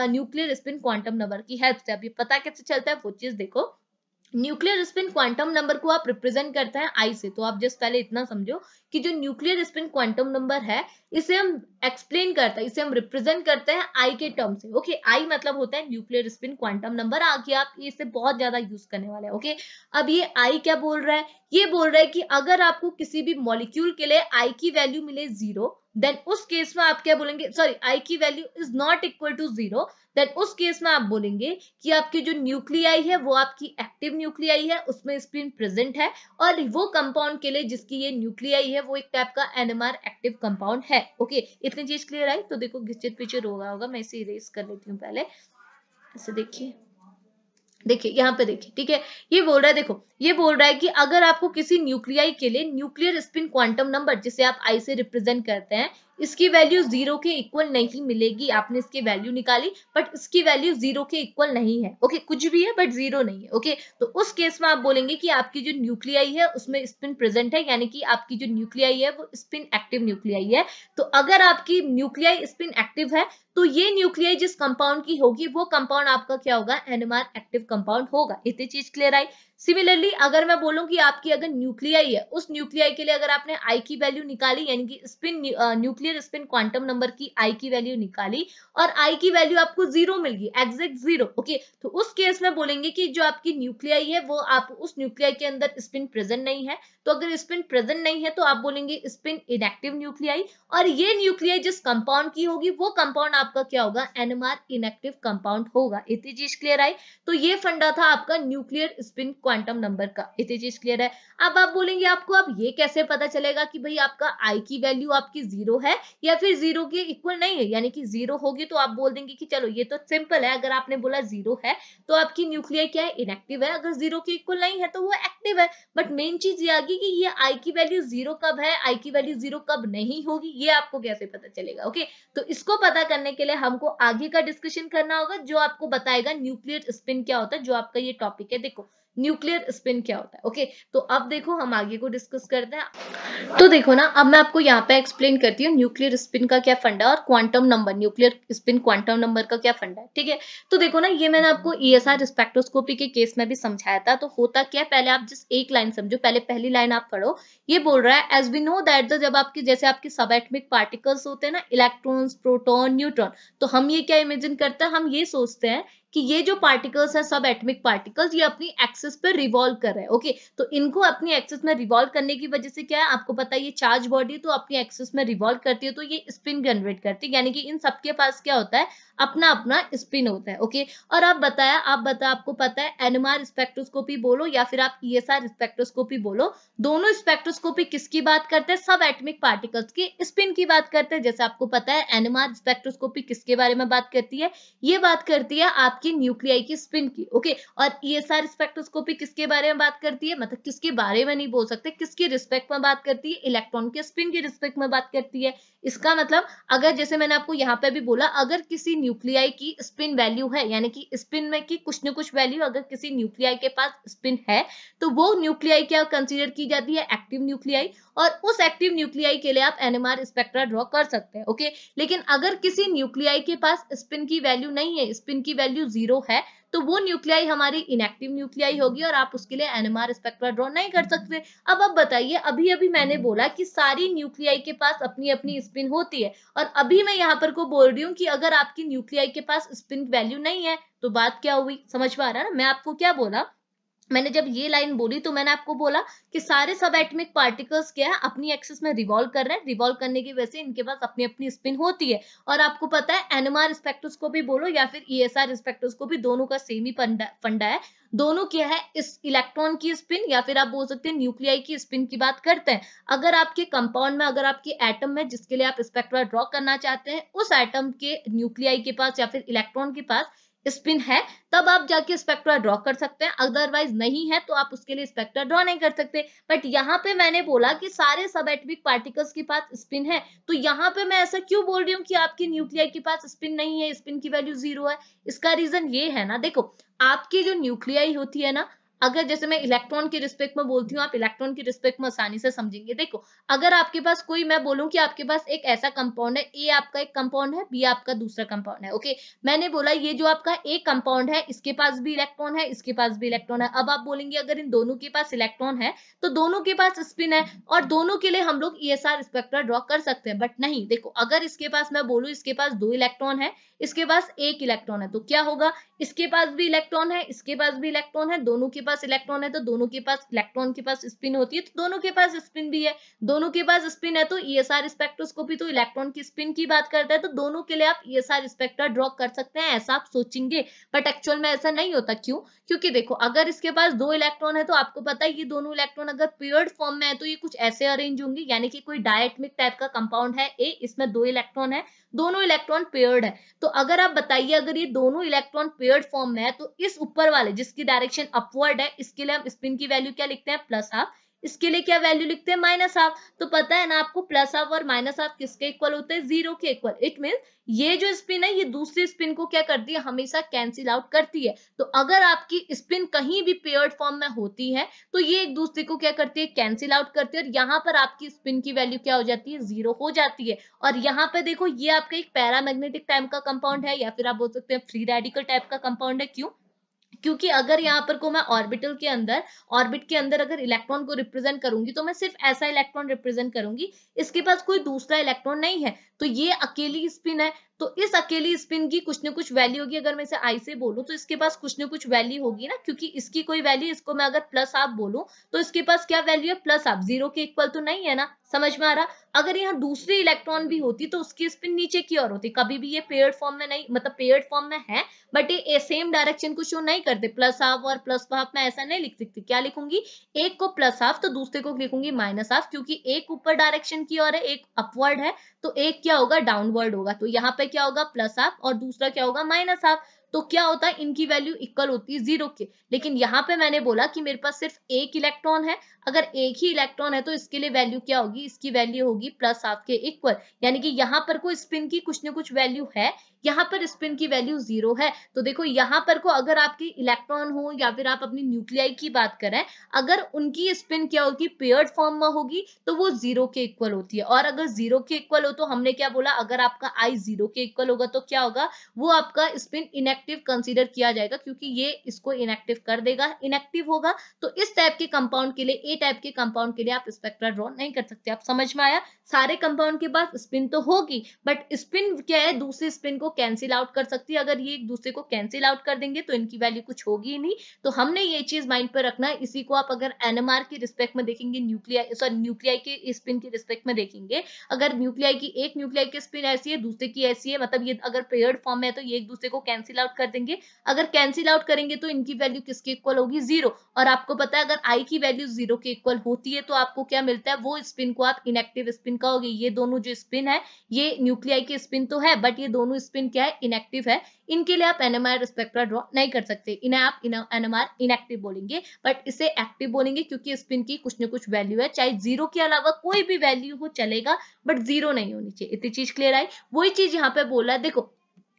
S1: न्यूक्लियर स्पिन क्वांटम नंबर की हेल्प से। अभी पता कैसे चलता है वो चीज देखो, न्यूक्लियर स्पिन क्वांटम नंबर को आप रिप्रेजेंट करते हैं आई से, तो आप जस्ट पहले इतना समझो कि जो न्यूक्लियर स्पिन क्वांटम नंबर है इसे हम एक्सप्लेन करते हैं, इसे हम रिप्रेजेंट करते हैं आई के टर्म से, ओके। आई मतलब होता है न्यूक्लियर स्पिन क्वांटम नंबर, आगे आप इसे बहुत ज्यादा यूज करने वाले हैं, ओके। अब ये आई क्या बोल रहा है, ये बोल रहा है कि अगर आपको किसी भी मॉलिक्यूल के लिए आई की वैल्यू मिले 0, देन उस केस में आप क्या बोलेंगे, सॉरी, आई की value is not equal to 0, then उस केस में आप बोलेंगे कि आपकी जो न्यूक्लियाई है वो आपकी एक्टिव न्यूक्लियाई है, उसमें स्पिन प्रेजेंट है, और वो कंपाउंड के लिए जिसकी ये न्यूक्लियाई है वो एक टाइप का एनएमआर एक्टिव कंपाउंड है, ओके। इतनी चीज क्लियर आई। तो देखो घिचित पिचित होगा, मैं इसे इरेज कर लेती हूँ पहले, ऐसे देखिए, देखिए यहाँ पे देखिए, ठीक है, ये बोल रहा है, देखो ये बोल रहा है कि अगर आपको किसी न्यूक्लियाई के लिए न्यूक्लियर स्पिन क्वांटम नंबर जिसे आप आई से रिप्रेजेंट करते हैं, इसकी वैल्यू 0 के इक्वल नहीं मिलेगी, आपने इसकी वैल्यू निकाली बट इसकी वैल्यू 0 के इक्वल नहीं है, ओके, कुछ भी है बट 0 नहीं है, ओके। तो उस केस में आप बोलेंगे कि आपकी जो न्यूक्लियाई है उसमें स्पिन प्रेजेंट है, यानी कि आपकी जो न्यूक्लियाई है वो स्पिन एक्टिव न्यूक्लियाई है। तो अगर आपकी न्यूक्लियाई स्पिन एक्टिव है तो ये न्यूक्लियाई जिस कंपाउंड की होगी वो कंपाउंड आपका क्या होगा, एनएमआर एक्टिव कंपाउंड होगा। इतनी चीज क्लियर आई। सिमिलरली अगर मैं बोलूं कि आपकी अगर न्यूक्लियाई है, उस न्यूक्लियाई के लिए अगर आपने आई की वैल्यू निकाली, यानी कि spin nuclear spin quantum number की आई की वैल्यू निकाली और आई की वैल्यू आपको 0 मिल गई, एग्जैक्ट 0, ओके, तो उस केस में बोलेंगे कि जो आपकी न्यूक्लियाई है वो आप उस न्यूक्लियाई के अंदर स्पिन प्रेजेंट नहीं है, तो अगर स्पिन प्रेजेंट नहीं है तो आप बोलेंगे स्पिन इनएक्टिव न्यूक्लियाई, और ये न्यूक्लियाई जिस कंपाउंड की होगी वो कंपाउंड आपका क्या होगा, एनएमआर इनएक्टिव कंपाउंड होगा। इतनी चीज क्लियर आई। तो ये फंडा था आपका न्यूक्लियर स्पिन क्वांटम नंबर का। इतनी चीज क्लियर है। अब आप बोलेंगे आपको अब ये कैसे पता चलेगा कि भाई आपका आई की वैल्यू आपकी 0 है या फिर 0 के इक्वल नहीं है, यानी कि 0 होगी तो आप बोल देंगे कि चलो ये तो सिंपल है, अगर आपने बोला 0 है तो आपकी न्यूक्लियर क्या है, इनएक्टिव है, अगर 0 के इक्वल नहीं है तो वो एक्टिव है। बट मेन चीज ये आ गई कि ये आई की वैल्यू 0 कब है, आई की वैल्यू 0 कब नहीं होगी, ये आपको कैसे पता चलेगा, ओके। तो इसको पता करने के लिए हमको आगे का डिस्कशन करना होगा जो आपको बताएगा न्यूक्लियर स्पिन क्या होता है, जो आपका ये टॉपिक है, देखो न्यूक्लियर स्पिन क्या होता है, ओके। तो अब देखो हम आगे को डिस्कस करते हैं। तो देखो ना, अब मैं आपको यहाँ पे एक्सप्लेन करती हूँ न्यूक्लियर स्पिन का क्या फंडा और quantum number, nuclear spin quantum number का क्या फंडा है, ठीक है। तो देखो ना, ये मैंने आपको ईएसआर स्पेक्ट्रोस्कोपी के केस में भी समझाया था। तो होता क्या है, पहले आप जिस एक लाइन समझो, पहले पहली लाइन आप पढ़ो। ये बोल रहा है एज वी नो दैट जब आपकी जैसे आपके सब एटॉमिक पार्टिकल्स होते हैं ना, इलेक्ट्रॉन्स, प्रोटॉन, न्यूट्रॉन, तो हम ये क्या इमेजिन करते हैं, हम ये सोचते हैं कि ये जो पार्टिकल्स है, सब एटॉमिक पार्टिकल्स, ये अपनी एक्सिस पर रिवॉल्व कर रहे हैं, ओके। तो इनको अपनी एक्सिस में रिवॉल्व करने की वजह से क्या है, आपको पता है ये चार्ज बॉडी तो अपनी एक्सिस में रिवॉल्व करती है, तो ये स्पिन जनरेट करती है, यानी कि इन सबके पास क्या होता है, अपना अपना स्पिन होता है। ओके, और आपको पता है एनएमआर स्पेक्ट्रोस्कोपी बोलो या फिर आप ईएसआर स्पेक्ट्रोस्कोपी बोलो, दोनों स्पेक्ट्रोस्कोपी किसकी बात करते हैं? सब एटॉमिक पार्टिकल्स की स्पिन की बात करते हैं। जैसे आपको पता है एनएमआर स्पेक्ट्रोस्कोपी किसके बारे में बात करती है? ये बात करती है आपकी न्यूक्लियाई की स्पिन की। ओके, और ईएसआर स्पेक्ट्रोस्कोपी किसके बारे में बात करती है? मतलब किसके बारे में नहीं बोल सकते, किसकी रिस्पेक्ट में बात करती है? इलेक्ट्रॉन के स्पिन की रिस्पेक्ट में बात करती है। इसका मतलब अगर जैसे मैंने आपको यहाँ पे भी बोला, अगर किसी न्यूक्लियाई की स्पिन वैल्यू है, यानी कि स्पिन में की कुछ न कुछ वैल्यू अगर किसी न्यूक्लियाई के पास स्पिन है, तो वो न्यूक्लियाई क्या कंसीडर की जाती है? Active nuclei. और उस एक्टिव न्यूक्लियाई के लिए आप एनएमआर स्पेक्ट्रा ड्रॉ कर सकते हैं। ओके, लेकिन अगर किसी न्यूक्लियाई के पास स्पिन की वैल्यू नहीं है, स्पिन की वैल्यू 0 है, तो वो न्यूक्लियाई हमारी इनएक्टिव न्यूक्लियाई होगी और आप उसके लिए एनएमआर स्पेक्ट्रा ड्रॉ नहीं कर सकते। अब आप बताइए, अभी अभी मैंने बोला कि सारी न्यूक्लियाई के पास अपनी अपनी स्पिन होती है, और अभी मैं यहाँ पर को बोल रही हूँ कि अगर आपकी न्यूक्लियाई के पास स्पिन वैल्यू नहीं है, तो बात क्या हुई? समझ में आ रहा है ना? मैं आपको क्या बोला, मैंने जब ये लाइन बोली तो मैंने आपको बोला कि सारे सब एटॉमिक पार्टिकल्स क्या है, अपनी एक्सिस में रिवॉल्व कर रहे हैं, रिवॉल्व करने की वजह से इनके पास अपनी अपनी स्पिन होती है। और आपको पता है एनएमआर स्पेक्ट्रोस्कोपी बोलो या फिर ईएसआर स्पेक्ट्रोस्कोपी, दोनों का सेम ही फंडा है। दोनों क्या है, इस इलेक्ट्रॉन की स्पिन या फिर आप बोल सकते हैं न्यूक्लियाई की स्पिन की बात करते हैं। अगर आपके कंपाउंड में, अगर आपके एटम में जिसके लिए आप स्पेक्ट्रा ड्रॉ करना चाहते हैं, उस एटम के न्यूक्लियाई के पास या फिर इलेक्ट्रॉन के पास स्पिन है, तब आप जाके स्पेक्ट्रा ड्रॉ कर सकते हैं। अदरवाइज नहीं है तो आप उसके लिए स्पेक्ट्रा ड्रॉ नहीं कर सकते। बट यहाँ पे मैंने बोला कि सारे सब एटॉमिक पार्टिकल्स के पास स्पिन है, तो यहाँ पे मैं ऐसा क्यों बोल रही हूँ कि आपकी न्यूक्लियाई के पास स्पिन नहीं है, स्पिन की वैल्यू 0 है? इसका रीजन ये है ना, देखो आपकी जो न्यूक्लियाई होती है ना, अगर जैसे मैं इलेक्ट्रॉन की रिस्पेक्ट में बोलती हूँ, आप इलेक्ट्रॉन की रिस्पेक्ट में आसानी से समझेंगे। देखो, अगर आपके पास कोई, मैं बोलूं कि आपके पास एक ऐसा कंपाउंड है, ए आपका एक कंपाउंड है, बी आपका दूसरा कंपाउंड है। ओके, मैंने बोला ये जो आपका ए कंपाउंड है, इसके पास भी इलेक्ट्रॉन है, इसके पास भी इलेक्ट्रॉन है। अब आप बोलेंगे अगर इन दोनों के पास इलेक्ट्रॉन है, तो दोनों के पास स्पिन है और दोनों के लिए हम लोग ईएसआर स्पेक्ट्रा ड्रॉ कर सकते हैं। बट नहीं, देखो अगर इसके पास, मैं बोलूं इसके पास 2 इलेक्ट्रॉन है, इसके पास 1 इलेक्ट्रॉन है, तो क्या होगा? इसके पास भी इलेक्ट्रॉन है, इसके पास भी इलेक्ट्रॉन है, दोनों के पास इलेक्ट्रॉन है, तो दोनों के पास इलेक्ट्रॉन के पास स्पिन होती है, तो दोनों के पास स्पिन भी है। दोनों के पास स्पिन है तो ईएसआर स्पेक्ट्रोस्कोपी तो इलेक्ट्रॉन की स्पिन की बात करता है, तो दोनों के लिए आप ईएसआर स्पेक्ट्रा ड्रॉ कर सकते हैं, ऐसा आप सोचेंगे। बट एक्चुअल में ऐसा नहीं होता। क्यों? क्योंकि देखो अगर इसके पास 2 इलेक्ट्रॉन है, तो आपको पता है ये दोनों इलेक्ट्रॉन अगर पेयर्ड फॉर्म में है तो ये कुछ ऐसे अरेंज होंगे, यानी कि कोई डायटोमिक टाइप का कंपाउंड है ए, इसमें 2 इलेक्ट्रॉन है, दोनों इलेक्ट्रॉन पेयर्ड है। तो अगर आप बताइए, अगर ये दोनों इलेक्ट्रॉन पेयर्ड फॉर्म में है, तो इस ऊपर वाले जिसकी डायरेक्शन अपवर्ड है, इसके लिए हम स्पिन की वैल्यू क्या लिखते हैं? Plus half. इसके लिए क्या वैल्यू लिखते हैं? Minus half. तो पता है ना आपको, प्लस हाफ और माइनस हाफ किसके इक्वल होते हैं? 0 के इक्वल। इट मीन ये जो स्पिन है, ये दूसरी स्पिन को क्या करती है? हमेशा कैंसिल आउट करती है। तो अगर आपकी स्पिन कहीं भी पेयर्ड फॉर्म में होती है, तो ये एक दूसरे को क्या करती है? कैंसिल आउट करती है, और यहाँ पर आपकी स्पिन की वैल्यू क्या हो जाती है? 0 हो जाती है। और यहाँ पे देखो, ये आपका एक पैरामैग्नेटिक टाइप का कंपाउंड है, या फिर आप बोल सकते हैं फ्री रेडिकल टाइप का कंपाउंड है। क्यों? क्योंकि अगर यहाँ पर को मैं ऑर्बिटल के अंदर, ऑर्बिट के अंदर अगर इलेक्ट्रॉन को रिप्रेजेंट करूंगी, तो मैं सिर्फ ऐसा इलेक्ट्रॉन रिप्रेजेंट करूंगी, इसके पास कोई दूसरा इलेक्ट्रॉन नहीं है, तो ये अकेली स्पिन है। तो इस अकेली स्पिन की कुछ न कुछ वैल्यू होगी। अगर मैं इसे आई से बोलूं, तो इसके पास कुछ न कुछ वैल्यू होगी ना, क्योंकि इसकी कोई वैल्यू, इसको मैं अगर प्लस हाफ बोलूं, तो इसके पास क्या वैल्यू है? Plus half. 0 के इक्वल तो नहीं है ना? समझ में आ रहा? अगर यहाँ दूसरी इलेक्ट्रॉन भी होती, तो उसकी स्पिन नीचे की ओर होती। कभी भी ये पेयर्ड फॉर्म में नहीं, मतलब पेयर्ड फॉर्म में है, बट ये सेम डायरेक्शन को शो नहीं करते। प्लस हाफ और प्लस हाफ में ऐसा नहीं लिख सकती। क्या लिखूंगी? एक को प्लस हाफ, तो दूसरे को लिखूंगी माइनस हाफ, क्योंकि एक ऊपर डायरेक्शन की ओर है, एक अपवर्ड है, तो एक क्या होगा? डाउनवर्ड होगा। तो यहाँ पे क्या होगा? प्लस हाफ, और दूसरा क्या होगा? Minus half. तो क्या होता है? इनकी वैल्यू इक्वल होती है 0 के। लेकिन यहाँ पे मैंने बोला कि मेरे पास सिर्फ एक इलेक्ट्रॉन है, अगर एक ही इलेक्ट्रॉन है, तो इसके लिए वैल्यू क्या होगी? इसकी वैल्यू होगी प्लस हाफ के इक्वल। यानी कि यहाँ पर कोई स्पिन की कुछ न कुछ वैल्यू है, यहाँ पर स्पिन की वैल्यू 0 है। तो देखो यहाँ पर को, अगर आपकी इलेक्ट्रॉन हो या फिर आप अपनी न्यूक्लियाई की बात करें, अगर उनकी स्पिन क्या होगी? पेयर्ड फॉर्म में होगी, तो वो 0 के इक्वल होती है। और अगर 0 के इक्वल हो, तो हमने क्या बोला? अगर आपका आई 0 के इक्वल होगा, तो क्या होगा? वो आपका स्पिन इनएक्टिव कंसीडर किया जाएगा, क्योंकि ये इसको इनएक्टिव कर देगा, इनएक्टिव होगा। तो इस टाइप के कंपाउंड के लिए, ए टाइप के कंपाउंड के लिए आप स्पेक्ट्रा ड्रॉ नहीं कर सकते। आप समझ में आया? सारे कंपाउंड के पास स्पिन तो होगी, बट स्पिन क्या है? दूसरी स्पिन को कैंसिल आउट कर सकती है। अगर ये एक दूसरे को कैंसिल आउट कर देंगे तो इनकी वैल्यू कुछ होगी ही नहीं। तो हमने ये चीज माइंड पर रखना है। इसी को आप अगर एनएमआर की रिस्पेक्ट में देखेंगे, न्यूक्लियाई के स्पिन की रिस्पेक्ट में देखेंगे, अगर एक न्यूक्लियाई की स्पिन ऐसी है, दूसरे की ऐसी है, मतलब ये अगर पेयर्ड फॉर्म में है तो ये एक दूसरे को कैंसिल आउट कर देंगे। अगर कैंसिल आउट करेंगे तो इनकी वैल्यू किसके इक्वल होगी? 0। और आपको पता है अगर आई की वैल्यू 0 के इक्वल होती है तो आपको क्या मिलता है? वो स्पिन को आप इनएक्टिव स्पिन कहोगे। ये दोनों जो स्पिन है ये न्यूक्लियाई की स्पिन तो है, बट ये दोनों स्पिन क्या है? इनएक्टिव है। इनके लिए आप एनएमआर स्पेक्ट्रा ड्रॉ नहीं कर सकते, इन्हें आप एनएमआर इनएक्टिव बोलेंगे, बट इसे एक्टिव बोलेंगे क्योंकि स्पिन की कुछ न कुछ वैल्यू है, चाहे 0 के अलावा कोई भी वैल्यू हो चलेगा, बट 0 नहीं होनी चाहिए। इतनी चीज क्लियर आई? वही चीज यहाँ पे बोला है। देखो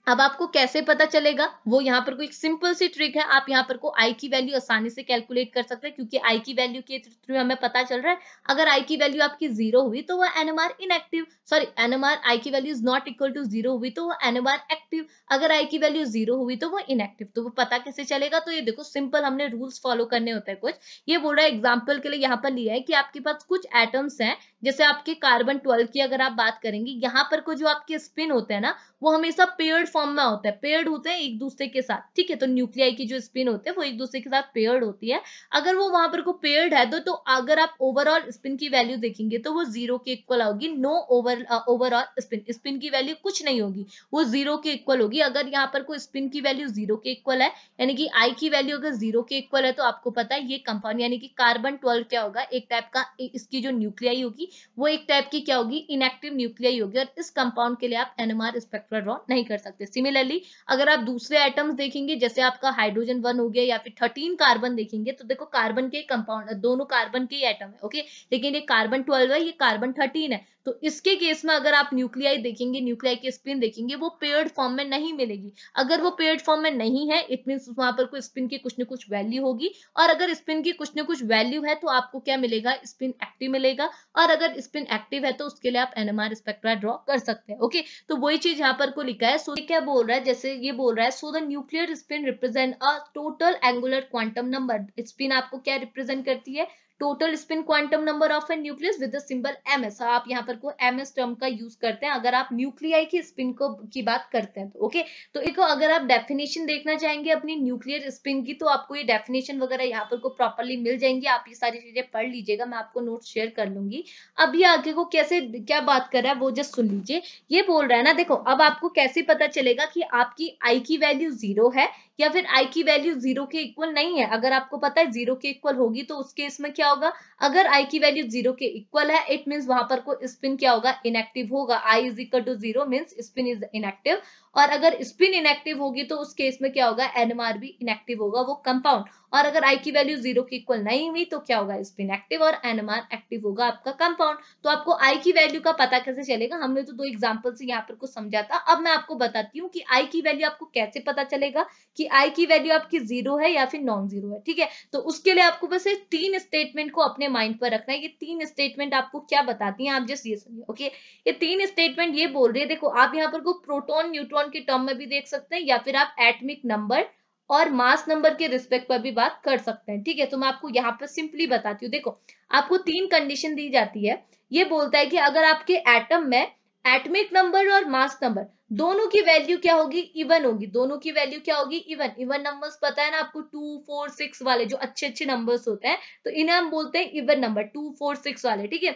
S1: अब आपको कैसे पता चलेगा? वो यहाँ पर कोई सिंपल सी ट्रिक है। आप यहाँ पर को आई की वैल्यू आसानी से कैलकुलेट कर सकते हैं, क्योंकि आई की वैल्यू के थ्रू हमें पता चल रहा है अगर आई की वैल्यू आपकी 0 हुई तो वो NMR inactive, sorry NMR I की value is not equal to 0 हुई तो वो एनएमआर एक्टिव, अगर आई की वैल्यू 0 हुई तो वो इनएक्टिव। तो वो पता कैसे चलेगा? तो ये देखो सिंपल, हमने रूल्स फॉलो करने होते हैं कुछ। ये बोल रहा है एग्जाम्पल के लिए यहाँ पर लिया है कि आपके पास कुछ एटम्स हैं, जैसे आपके कार्बन 12 की अगर आप बात करेंगे, यहाँ पर को जो आपके स्पिन होते हैं ना वो हमेशा पेयर्ड फॉर्म में होता है, पेयर्ड होते हैं एक दूसरे के साथ, ठीक है। तो न्यूक्लियाई की जो स्पिन होते हैं वो एक दूसरे के साथ पेयर्ड होती है। अगर वो वहां पर को पेयर्ड है तो अगर आप ओवरऑल स्पिन की वैल्यू देखेंगे तो वो 0 के इक्वल होगी। नो ओवरऑल स्पिन की वैल्यू कुछ नहीं होगी, वो 0 के इक्वल होगी। अगर यहाँ पर कोई स्पिन की वैल्यू 0 के इक्वल है, यानी कि आई की वैल्यू अगर 0 के इक्वल है, तो आपको पता है ये कंपाउंड यानी कि कार्बन 12 क्या होगा? एक टाइप का इसकी जो न्यूक्लियाई होगी वो एक टाइप की क्या होगी? इनएक्टिव न्यूक्लियाई होगी, और इस कंपाउंड के लिए आप एनएमआर स्पेक्ट्रा ड्रॉ नहीं कर सकते। सिमिलरली अगर आप दूसरे एटम्स देखेंगे, जैसे आपका हाइड्रोजन 1 हो गया या फिर 13 कार्बन देखेंगे, तो देखो कार्बन के कंपाउंड, दोनों कार्बन के ही एटम है, ओके, लेकिन ये कार्बन 12 है, ये कार्बन 13 है। तो इसके केस में अगर आप न्यूक्लियाई देखेंगे, न्यूक्लियाई की स्पिन देखेंगे, वो पेयर्ड फॉर्म में नहीं मिलेगी। अगर वो पेयर्ड फॉर्म में नहीं है, इट मींस वहां पर कोई स्पिन की कुछ न कुछ वैल्यू होगी, और अगर स्पिन की कुछ न कुछ वैल्यू है तो आपको क्या मिलेगा? स्पिन एक्टिव मिलेगा। और अगर स्पिन एक्टिव है तो उसके लिए आप एनएमआर स्पेक्ट्रा ड्रॉ कर सकते हैं, ओके। तो वही चीज यहाँ पर को लिखा है। सो क्या बोल रहा है? जैसे ये बोल रहा है, so the nuclear spin represent a total angular quantum number. Spin आपको क्या रिप्रेजेंट करती है? Total spin quantum number of A nucleus with the symbol ms। आप यहाँ पर को ms टर्म का यूज करते हैं अगर आप न्यूक्लियाई की स्पिन को की बात करते हैं, तो ओके। तो एक अगर आप डेफिनेशन देखना चाहेंगे अपनी न्यूक्लियर स्पिन की, तो आपको ये डेफिनेशन वगैरह यहाँ पर को प्रॉपरली मिल जाएंगी। आप ये सारी चीजें पढ़ लीजिएगा, मैं आपको नोट शेयर कर लूंगी। अभी आगे को कैसे क्या बात कर रहा है वो जस्ट सुन लीजिए। ये बोल रहा है ना, देखो अब आपको कैसे पता चलेगा कि आपकी आई की वैल्यू 0 है या फिर आई की वैल्यू 0 के इक्वल नहीं है। अगर आपको पता है 0 के इक्वल होगी तो उस केस में क्या होगा? अगर आई की वैल्यू 0 के इक्वल है, इट मींस वहां पर को स्पिन क्या होगा? इनएक्टिव होगा। I is equal to 0 means spin is inactive. और अगर स्पिन इनएक्टिव होगी तो उस केस में क्या होगा? एनएमआर भी इनएक्टिव होगा, वो कंपाउंड। और अगर आई की वैल्यू 0 के इक्वल नहीं हुई तो क्या होगा? स्पिन एक्टिव और एनएमआर एक्टिव होगा आपका कंपाउंड। तो आपको आई की वैल्यू का पता कैसे चलेगा? हमने तो दो एग्जांपल से यहाँ पर को समझा था। अब मैं आपको बताती हूँ कि आई की वैल्यू आपको कैसे पता चलेगा कि आई की वैल्यू आपकी 0 है या फिर नॉन 0 है, ठीक है। तो उसके लिए आपको बस 3 स्टेटमेंट को अपने माइंड पर रखना है। ये 3 स्टेटमेंट आपको क्या बताती हैं, आप जस्ट ये सुनिए, ओके। ये 3 स्टेटमेंट ये बोल रही है, देखो आप यहाँ पर को प्रोटॉन न्यूट्रॉन के टर्म में भी देख सकते हैं, या फिर आप एटॉमिक नंबर और मास नंबर के रिस्पेक्ट पर भी बात कर सकते हैं, ठीक है। तो मैं आपको यहाँ पर सिंपली बताती हूँ। देखो आपको 3 कंडीशन दी जाती है। ये बोलता है कि अगर आपके एटम में एटॉमिक नंबर और मास नंबर दोनों की वैल्यू क्या होगी? इवन होगी। दोनों की वैल्यू क्या होगी? इवन। इवन नंबर्स पता है ना आपको, 2 4 6 वाले जो अच्छे अच्छे नंबर्स होते हैं, तो इन्हें हम बोलते हैं इवन नंबर, 2 4 6 वाले, ठीक है।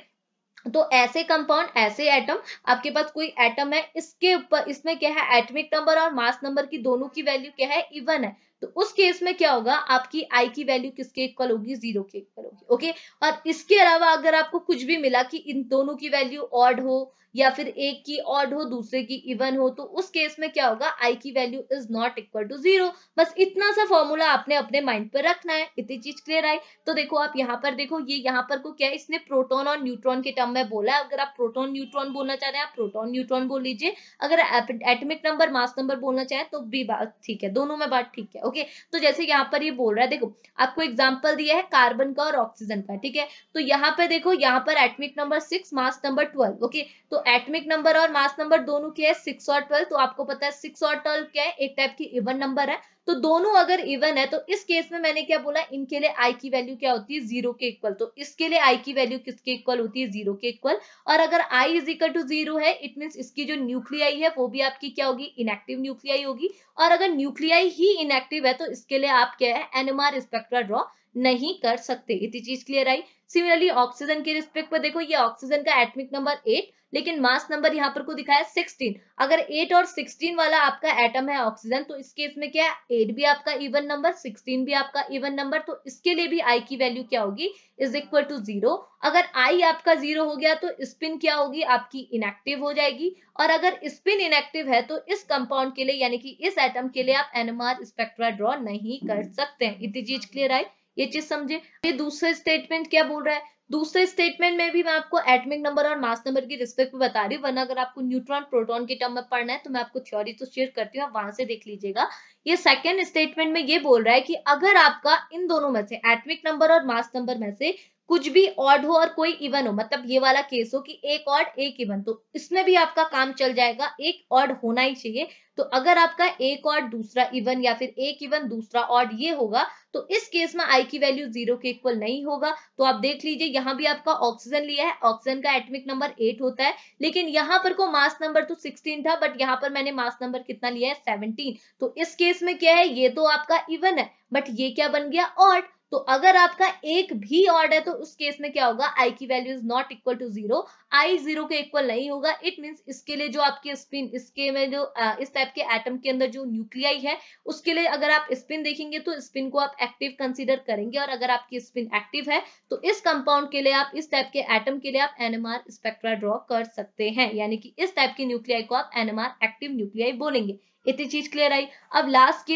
S1: तो ऐसे कंपाउंड, ऐसे एटम, आपके पास कोई एटम है, इसके ऊपर इसमें क्या है? एटॉमिक नंबर और मास नंबर की दोनों की वैल्यू क्या है? इवन है। तो उस केस में क्या होगा? आपकी आई की वैल्यू किसके इक्वल होगी? 0 के इक्वल होगी, ओके। और इसके अलावा अगर आपको कुछ भी मिला कि इन दोनों की वैल्यू ऑड हो या फिर एक की ऑड हो दूसरे की इवन हो, तो उस केस में क्या होगा? आई की value is not equal to 0। बस इतना सा फॉर्मूला आपने अपने माइंड पर रखना है। इतनी चीज क्लियर आई? तो देखो आप यहाँ पर देखो, ये यहाँ पर को क्या है, इसने प्रोटॉन और न्यूट्रॉन के टर्म में बोला है। अगर आप प्रोटॉन न्यूट्रॉन बोलना चाह रहे हैं, आप प्रोटॉन न्यूट्रॉन बोल लीजिए। अगर एटॉमिक नंबर मास नंबर बोलना चाहें तो भी बात ठीक है, दोनों में बात ठीक है, ओके। तो जैसे यहाँ पर ये बोल रहा है, देखो आपको एग्जाम्पल दिया है कार्बन का और ऑक्सीजन का, ठीक है। तो यहाँ पे देखो, यहाँ पर atomic number 6, mass number 12, okay. तो एटॉमिक नंबर और मास नंबर दोनों क्या है, 6 और 12। तो आपको पता है 6 और 12 क्या है, एक टाइप की इवन नंबर है। तो दोनों अगर इवन है तो इस केस में मैंने क्या बोला, इनके लिए आई की वैल्यू क्या होती है, 0 के इक्वल। तो इसके लिए आई की वैल्यू किसके इक्वल होती है, 0 के इक्वल। और अगर आई इज इक्वल टू 0 है, इट मीन इसकी जो न्यूक्लियाई है वो भी आपकी क्या होगी, इनएक्टिव न्यूक्लियाई होगी। और अगर न्यूक्लियाई ही इनएक्टिव है तो इसके लिए आप क्या है, एनएमआर स्पेक्ट्रा ड्रॉ नहीं कर सकते। इतनी चीज क्लियर आई। सिमिलरली ऑक्सीजन के रिस्पेक्ट पर देखो, ये ऑक्सीजन का एटॉमिक नंबर 8, लेकिन मास नंबर यहाँ पर को दिखाया 16। अगर 8 और 16 वाला आपका एटम है ऑक्सीजन, तो इस केस में क्या है, 8 भी आपका इवन नंबर, 16 भी आपका इवन नंबर। तो इसके लिए भी आई की वैल्यू क्या होगी, इज इक्वल टू 0। अगर आई आपका 0 हो गया तो स्पिन क्या होगी, आपकी इनएक्टिव हो जाएगी। और अगर स्पिन इनएक्टिव है तो इस कंपाउंड के लिए, यानी कि इस एटम के लिए आप एनएमआर स्पेक्ट्रा ड्रॉ नहीं कर सकते हैं। इतनी चीज क्लियर आई, ये चीज समझे। ये दूसरा स्टेटमेंट क्या बोल रहा है, दूसरे स्टेटमेंट में भी मैं आपको एटॉमिक नंबर और मास नंबर की रिस्पेक्ट में बता रही हूँ, वरना अगर आपको न्यूट्रॉन प्रोटॉन के टर्म में पढ़ना है तो मैं आपको थ्योरी तो शेयर करती हूँ, आप वहां से देख लीजिएगा। ये सेकंड स्टेटमेंट में ये बोल रहा है कि अगर आपका इन दोनों में से, एटॉमिक नंबर और मास नंबर में से कुछ भी ऑड हो और कोई इवन हो, मतलब ये वाला केस हो कि एक ऑड एक इवन, तो इसमें भी आपका काम चल जाएगा, एक ऑड होना ही चाहिए। तो अगर आपका एक ऑड दूसरा इवन, या फिर एक इवन दूसरा ऑड ये होगा, तो इस केस में आई की वैल्यू 0 के इक्वल नहीं होगा। तो आप देख लीजिए, यहाँ भी आपका ऑक्सीजन लिया है, ऑक्सीजन का एटॉमिक नंबर 8 होता है, लेकिन यहाँ पर को मास नंबर तो 16 था, बट यहाँ पर मैंने मास नंबर कितना लिया है, 17। तो इस केस में क्या है, ये तो आपका इवन है, बट ये क्या बन गया, ऑड। तो अगर आपका एक भी ऑड है तो उस केस में क्या होगा, आई की value is not equal to 0, I 0 के इक्वल नहीं होगा। इट मींस इसके लिए जो आपकी स्पिन, इसके में जो इस टाइप के एटम के अंदर जो न्यूक्लियाई है, उसके लिए अगर आप स्पिन देखेंगे तो स्पिन को आप एक्टिव कंसीडर करेंगे, और अगर आपकी स्पिन एक्टिव है तो इस कंपाउंड के लिए आप, इस टाइप के एटम के लिए आप एनएमआर स्पेक्ट्रा ड्रॉ कर सकते हैं, यानी कि इस टाइप की न्यूक्लियाई को आप एनएमआर एक्टिव न्यूक्लियाई बोलेंगे। इतनी चीज क्लियर आई। अब लास्ट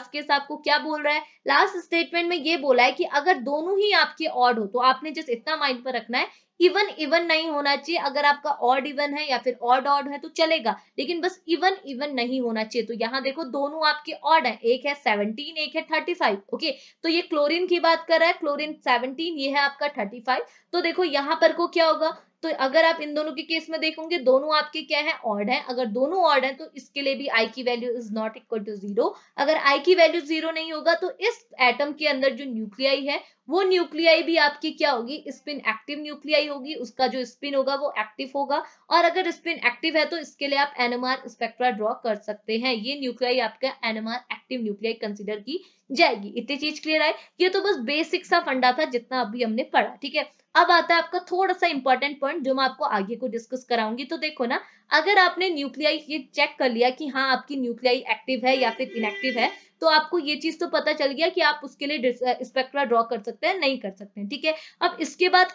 S1: केस आपको क्या बोल रहा है, लास्ट स्टेटमेंट में ये बोला है कि अगर दोनों ही आपके ऑड हो, तो आपने जस्ट इतना माइंड पर रखना है, इवन इवन नहीं होना चाहिए। अगर आपका ऑड इवन है या फिर ऑड ऑड है तो चलेगा, लेकिन बस इवन इवन नहीं होना चाहिए। तो यहाँ देखो, दोनों आपके ऑड है, एक है 17, एक है 35, ओके। तो ये क्लोरीन की बात कर रहा है, क्लोरीन 17, ये है आपका 35। तो देखो यहाँ पर को क्या होगा, तो अगर आप इन दोनों के केस में देखोगे, दोनों आपके क्या है, ऑड है। अगर दोनों ऑड है तो इसके लिए भी आई की value is not equal to 0। अगर आई की वैल्यू 0 नहीं होगा तो इस एटम के अंदर जो न्यूक्लियाई है, वो न्यूक्लियाई भी आपकी क्या होगी, स्पिन एक्टिव न्यूक्लियाई होगी, उसका जो स्पिन होगा वो एक्टिव होगा। और अगर स्पिन एक्टिव है तो इसके लिए आप एनएमआर स्पेक्ट्रा ड्रॉ कर सकते हैं, ये न्यूक्लियाई आपका एनएमआर एक्टिव न्यूक्लियाई कंसीडर की जाएगी। इतनी चीज क्लियर है। ये तो बस बेसिक सा फंडा था जितना अभी हमने पढ़ा, ठीक है। अब आता है आपका थोड़ा सा इंपॉर्टेंट पॉइंट जो मैं आपको आगे को डिस्कस कराऊंगी। तो देखो ना, अगर आपने न्यूक्लियाई ये चेक कर लिया कि हाँ आपकी न्यूक्लियाई एक्टिव है या फिर इनएक्टिव है, तो आपको ये चीज तो पता चल गया कि आप उसके लिए स्पेक्ट्रा ड्रॉ कर सकते हैं, नहीं कर सकते हैं, ठीक है। अब इसके बाद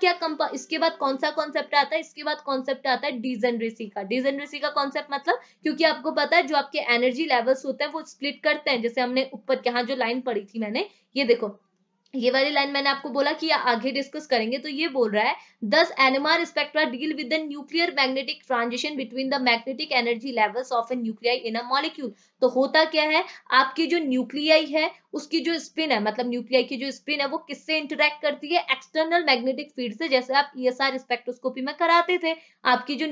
S1: इसके बाद कौन सा कॉन्सेप्ट आता है, इसके बाद कॉन्सेप्ट आता है डिजेनरेसी का। डिजेनरेसी का कॉन्सेप्ट मतलब, क्योंकि आपको पता है जो आपके एनर्जी लेवल्स होते हैं वो स्प्लिट करते हैं, जैसे हमने ऊपर यहाँ जो लाइन पढ़ी थी मैंने, ये देखो, ये वाली लाइन मैंने आपको बोला कि आगे डिस्कस करेंगे। तो ये बोल रहा है, दस NMR spectra deal with the nuclear magnetic transition between the magnetic energy levels of A nuclei in a molecule. तो होता क्या है, आपकी जो न्यूक्लियाई है उसकी जो स्पिन है, मतलब न्यूक्लियाई की जो स्पिन है वो किससे इंटरेक्ट करती है, एक्सटर्नल मैग्नेटिक फील्ड से। जैसे आप ईएसआर स्पेक्ट्रोस्कोपी में कराते थे, आपकी जो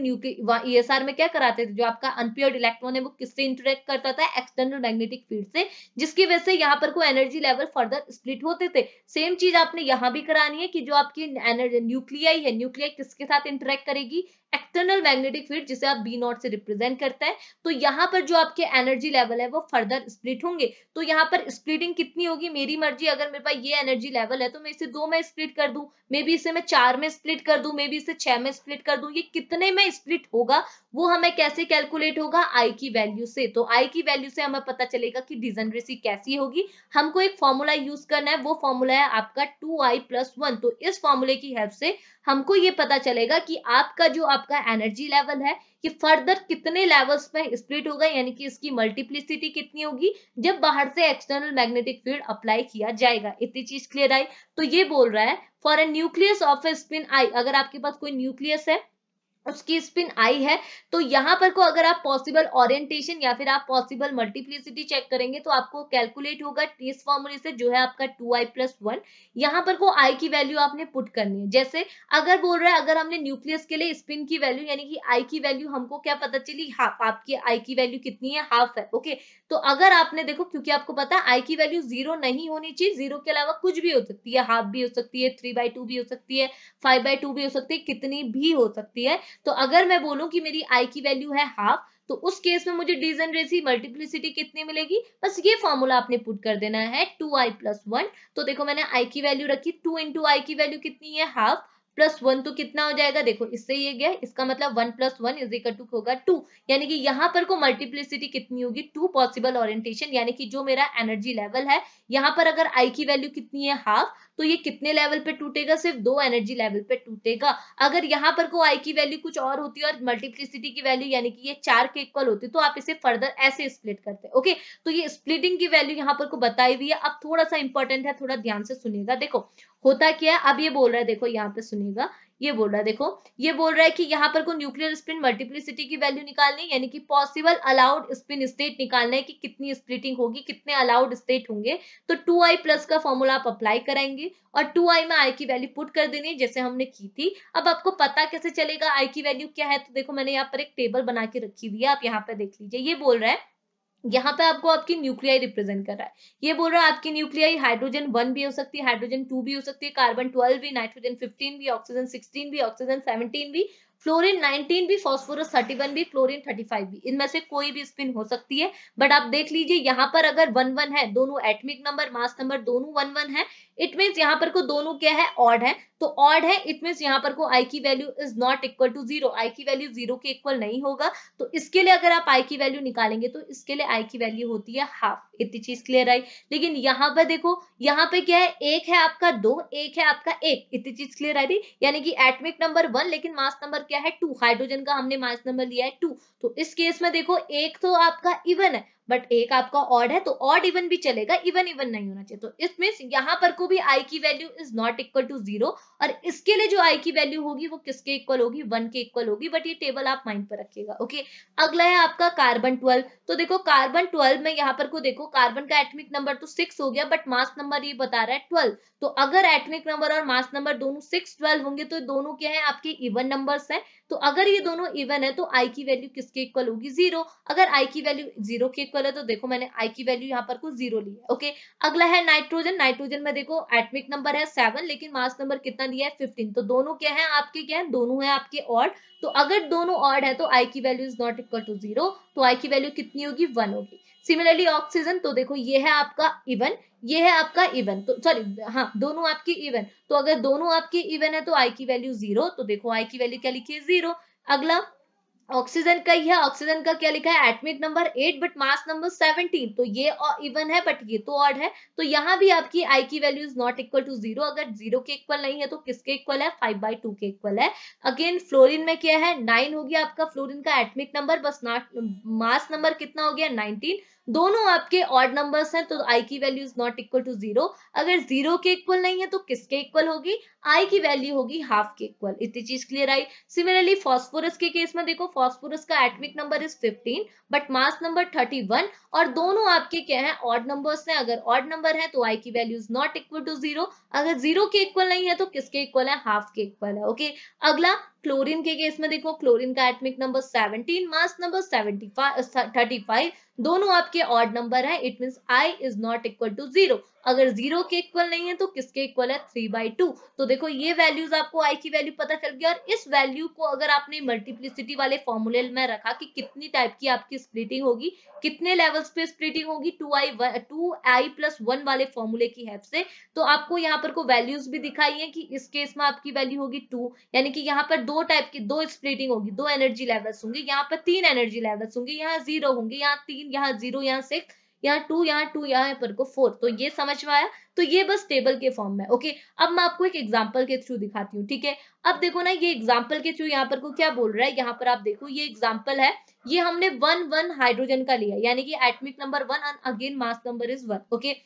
S1: ईएसआर में क्या कराते थे, जो आपका अनपेयर्ड इलेक्ट्रॉन है वो किससे इंटरेक्ट करता था, एक्सटर्नल मैग्नेटिक फील्ड से, जिसकी वजह से यहाँ पर को एनर्जी लेवल फर्दर स्प्लिट होते थे। सेम चीज आपने यहाँ भी करानी है कि जो आपकी न्यूक्लियाई है, न्यूक्लियाई किसके साथ इंटरेक्ट करेगी, एक्सटर्नल मैग्नेटिक फील्ड, जिसे आप बी नॉट से रिप्रेजेंट करते हैं। तो यहाँ पर जो आपके एनर्जी लेवल है वो फर्दर स्प्लिट होंगे। तो यहाँ पर स्प्लिटिंग कितनी होगी, मेरी मर्जी, अगर मेरे पास ये एनर्जी लेवल है तो मैं इसे 2 में स्प्लिट कर दूं, मे बी इसे मैं 4 में स्प्लिट कर दूं, मे बी इसे 6 में स्प्लिट कर दूं। ये कितने में स्प्लिट होगा वो हमें कैसे कैलकुलेट होगा, आई की वैल्यू से। तो आई की वैल्यू से हमें पता चलेगा कि डिजेनरेसी कैसी होगी। हमको एक फॉर्मूला यूज करना है, वो फॉर्मूला है आपका 2i+1। तो इस फॉर्मूले की हेल्प से हमको ये पता चलेगा कि आपका जो आपका एनर्जी लेवल है ये फर्दर कितने लेवल्स में स्प्लिट होगा, यानी कि इसकी मल्टीप्लिसिटी कितनी होगी जब बाहर से एक्सटर्नल मैग्नेटिक फील्ड अप्लाई किया जाएगा। इतनी चीज क्लियर आई। तो ये बोल रहा है, for a nucleus of a spin I, अगर आपके पास कोई न्यूक्लियस है उसकी स्पिन आई है। तो यहाँ पर को अगर आप पॉसिबल ओरिएंटेशन या फिर आप पॉसिबल मल्टीप्लिसिटी चेक करेंगे तो आपको कैलकुलेट होगा इस फॉर्मूले से, जो है आपका 2i+1। यहाँ पर को आई की वैल्यू आपने पुट करनी है। जैसे अगर बोल रहा है, अगर हमने न्यूक्लियस के लिए स्पिन की वैल्यू यानी कि आई की वैल्यू हमको क्या पता चली, हाफ। आपकी आई की वैल्यू कितनी है, हाफ है। ओके, तो अगर आपने देखो, क्योंकि आपको पता है आई की वैल्यू 0 नहीं होनी चाहिए, 0 के अलावा कुछ भी हो सकती है, हाफ भी हो सकती है, 3/2 भी हो सकती है, 5/2 भी हो सकती है, कितनी भी हो सकती है। तो अगर मैं बोलूं कि मेरी आई की वैल्यू है हाफ, तो उस केस में मुझे डिजनरेसी मल्टीप्लिसिटी कितनी मिलेगी, बस ये फॉर्मूला आपने पुट कर देना है, 2i+1। तो देखो मैंने आई की वैल्यू रखी, 2 इंटू आई की वैल्यू कितनी है, हाफ, +1 तो कितना हो जाएगा, देखो इससे ये गया, इसका मतलब 1+1 इज इक्वल टू होगा 2। यानी कि यहाँ पर को मल्टीप्लिसिटी कितनी होगी, 2 पॉसिबल ओरिएंटेशन, यानी कि जो मेरा एनर्जी लेवल है, यहाँ पर अगर आई की वैल्यू कितनी है, हाफ, तो ये कितने लेवल पे टूटेगा, सिर्फ 2 एनर्जी लेवल पे टूटेगा। अगर यहाँ पर को आई की वैल्यू कुछ और होती है और मल्टीप्लिसिटी की वैल्यू यानी कि ये 4 के इक्वल होती, तो आप इसे फर्दर ऐसे स्प्लिट करते हैं। ओके, तो ये स्प्लिटिंग की वैल्यू यहाँ पर को बताई हुई है। अब थोड़ा सा इंपॉर्टेंट है, थोड़ा ध्यान से सुनिएगा। देखो होता क्या है, अब ये बोल रहा है, देखो यहाँ पे सुनिएगा, ये बोल रहा है, देखो ये बोल रहा है कि यहाँ पर को न्यूक्लियर स्पिन मल्टीप्लिसिटी की वैल्यू निकालनी है, यानी कि पॉसिबल अलाउड स्पिन स्टेट निकालना है कि कितनी स्प्लिटिंग होगी, कितने अलाउड स्टेट होंगे। तो 2i+ का फॉर्मूला आप अप्लाई कराएंगे और 2i में आई की वैल्यू पुट कर देनी है, जैसे हमने की थी। अब आपको पता कैसे चलेगा आई की वैल्यू क्या है, तो देखो मैंने यहाँ पर एक टेबल बना के रखी हुई है, आप यहाँ पे देख लीजिए। ये बोल रहा है, यहाँ पे आपको आपकी न्यूक्लियाई रिप्रेजेंट कर रहा है। ये बोल रहा है आपकी न्यूक्लियाई हाइड्रोजन 1 भी हो सकती है, हाइड्रोजन 2 भी हो सकती है, कार्बन 12 भी, नाइट्रोजन 15 भी, ऑक्सीजन 16 भी, ऑक्सीजन 17 भी, फ्लोरीन 19 भी, फास्फोरस 31 भी, क्लोरीन 35 भी। इनमें से कोई भी स्पिन हो सकती है। बट आप देख लीजिए यहाँ पर अगर 1 1 है, दोनों एटमिक नंबर, मास नंबर दोनों 1 1 है, इट मीन्स यहाँ पर को दोनों क्या है, ऑड है। तो ऑड है, इट मीन्स यहाँ पर को आई की value is not equal to 0, I की वैल्यू 0 के इक्वल नहीं होगा। तो इसके लिए अगर आप आई की वैल्यू निकालेंगे तो इसके लिए आई की वैल्यू होती है हाफ। इतनी चीज क्लियर आई। लेकिन यहाँ पर देखो, यहाँ पे क्या है, एक है आपका 2, एक है आपका 1, इतनी चीज क्लियर आई। यानी कि एटमिक नंबर 1 लेकिन मास नंबर क्या है 2, हाइड्रोजन का हमने मास नंबर लिया है 2। तो इस केस में देखो एक तो आपका इवन है बट एक आपका ऑड है, तो ऑड इवन भी चलेगा, इवन इवन नहीं होना चाहिए। तो इस मींस यहाँ पर को भी आई की value is not equal to 0, और इसके लिए जो आई की वैल्यू होगी वो किसके इक्वल होगी, 1 के इक्वल होगी। बट ये टेबल आप माइंड पर रखिएगा। ओके, अगला है आपका कार्बन 12। तो देखो कार्बन 12 में यहाँ पर को देखो, कार्बन का एटमिक नंबर तो 6 हो गया बट मास नंबर ये बता रहा है 12। तो अगर एटमिक नंबर और मास नंबर दोनों 6 12 होंगे तो दोनों क्या है, आपके इवन नंबर्स हैं। तो अगर ये दोनों इवन है तो आई की वैल्यू किसके इक्वल होगी, 0। अगर आई की वैल्यू 0 के इक्वल है तो देखो मैंने आई की वैल्यू यहाँ पर को 0 ली है। ओके, अगला है नाइट्रोजन। नाइट्रोजन में देखो एटमिक नंबर है 7 लेकिन मास नंबर कितना दिया है 15। तो दोनों क्या है आपके, क्या है, दोनों है आपके ऑड। तो अगर दोनों ऑड है तो आई की value is not equal to 0, तो आई की वैल्यू कितनी होगी, 1 होगी। सिमिलरली ऑक्सीजन, तो देखो ये है आपका इवन, ये है आपका इवन, तो सॉरी हाँ दोनों आपके इवन। तो अगर दोनों आपके इवन है तो आई की वैल्यू 0, तो देखो आई की वैल्यू क्या लिखी है, 0। अगला ऑक्सीजन का ही है, ऑक्सीजन का क्या लिखा है, atomic number 8 but mass number 17। तो ये इवन है बट ये तो ऑड है। तो यहाँ भी आपकी आई की value is not equal to 0। अगर 0 के इक्वल नहीं है तो किसके इक्वल है, 5/2 के इक्वल है। अगेन फ्लोरीन में क्या है, 9 हो गया आपका फ्लोरीन का एटमिक नंबर, बस मास नंबर कितना हो गया, 19। दोनों आपके ऑड नंबर्स हैं तो आई की value is not equal to 0। अगर 0 के इक्वल नहीं है तो किसके इक्वल होगी, आई की वैल्यू होगी हाफ के इक्वल। इतनी चीज क्लियर आई। सिमिलरली फास्फोरस के केस में देखो, फास्फोरस का atomic number is 15 but mass number 31, और दोनों आपके क्या है, ऑड नंबर्स हैं। अगर ऑड नंबर है तो आई की value is not equal to 0। अगर 0 के इक्वल नहीं है तो किसके इक्वल है, हाफ के इक्वल है। ओके, अगला क्लोरीन के केस में देखो, क्लोरीन का एटमिक नंबर 17, मास नंबर 35, दोनों आपके ऑड नंबर है। It means I is not equal to 0। अगर 0 के इक्वल नहीं है तो किसके इक्वल है, 3/2। तो देखो ये वैल्यूज आपको आई की वैल्यू पता चल गई। और इस वैल्यू को अगर आपने मल्टीप्लिसिटी वाले फॉर्मूले में रखा कि कितनी टाइप की आपकी स्प्लिटिंग होगी, कितने लेवल्स पे स्प्लिटिंग होगी, 2i+1 वाले फॉर्मूले की हेल्प से, तो आपको यहाँ पर को वैल्यूज भी दिखाई है कि इस केस में आपकी वैल्यू होगी 2, यानी कि यहाँ पर दो टाइप की दो स्प्लिटिंग होगी, दो एनर्जी लेवल्स होंगे, यहाँ पर 3 एनर्जी लेवल्स होंगे, यहाँ 0 होंगे, यहाँ 3, यहाँ 0, यहाँ 6, यहाँ 2, यहाँ 2, यहाँ पर को 4। तो ये समझ में आया। तो ये बस टेबल के फॉर्म में। ओके, अब मैं आपको एक एग्जांपल के थ्रू दिखाती हूँ। ठीक है, अब देखो ना, ये एग्जांपल के थ्रू यहाँ पर को क्या बोल रहा है, यहाँ पर आप देखो ये एग्जांपल है, ये हमने 1 1 हाइड्रोजन का लिया, यानी कि atomic number 1 and again mass number is 1। Okay,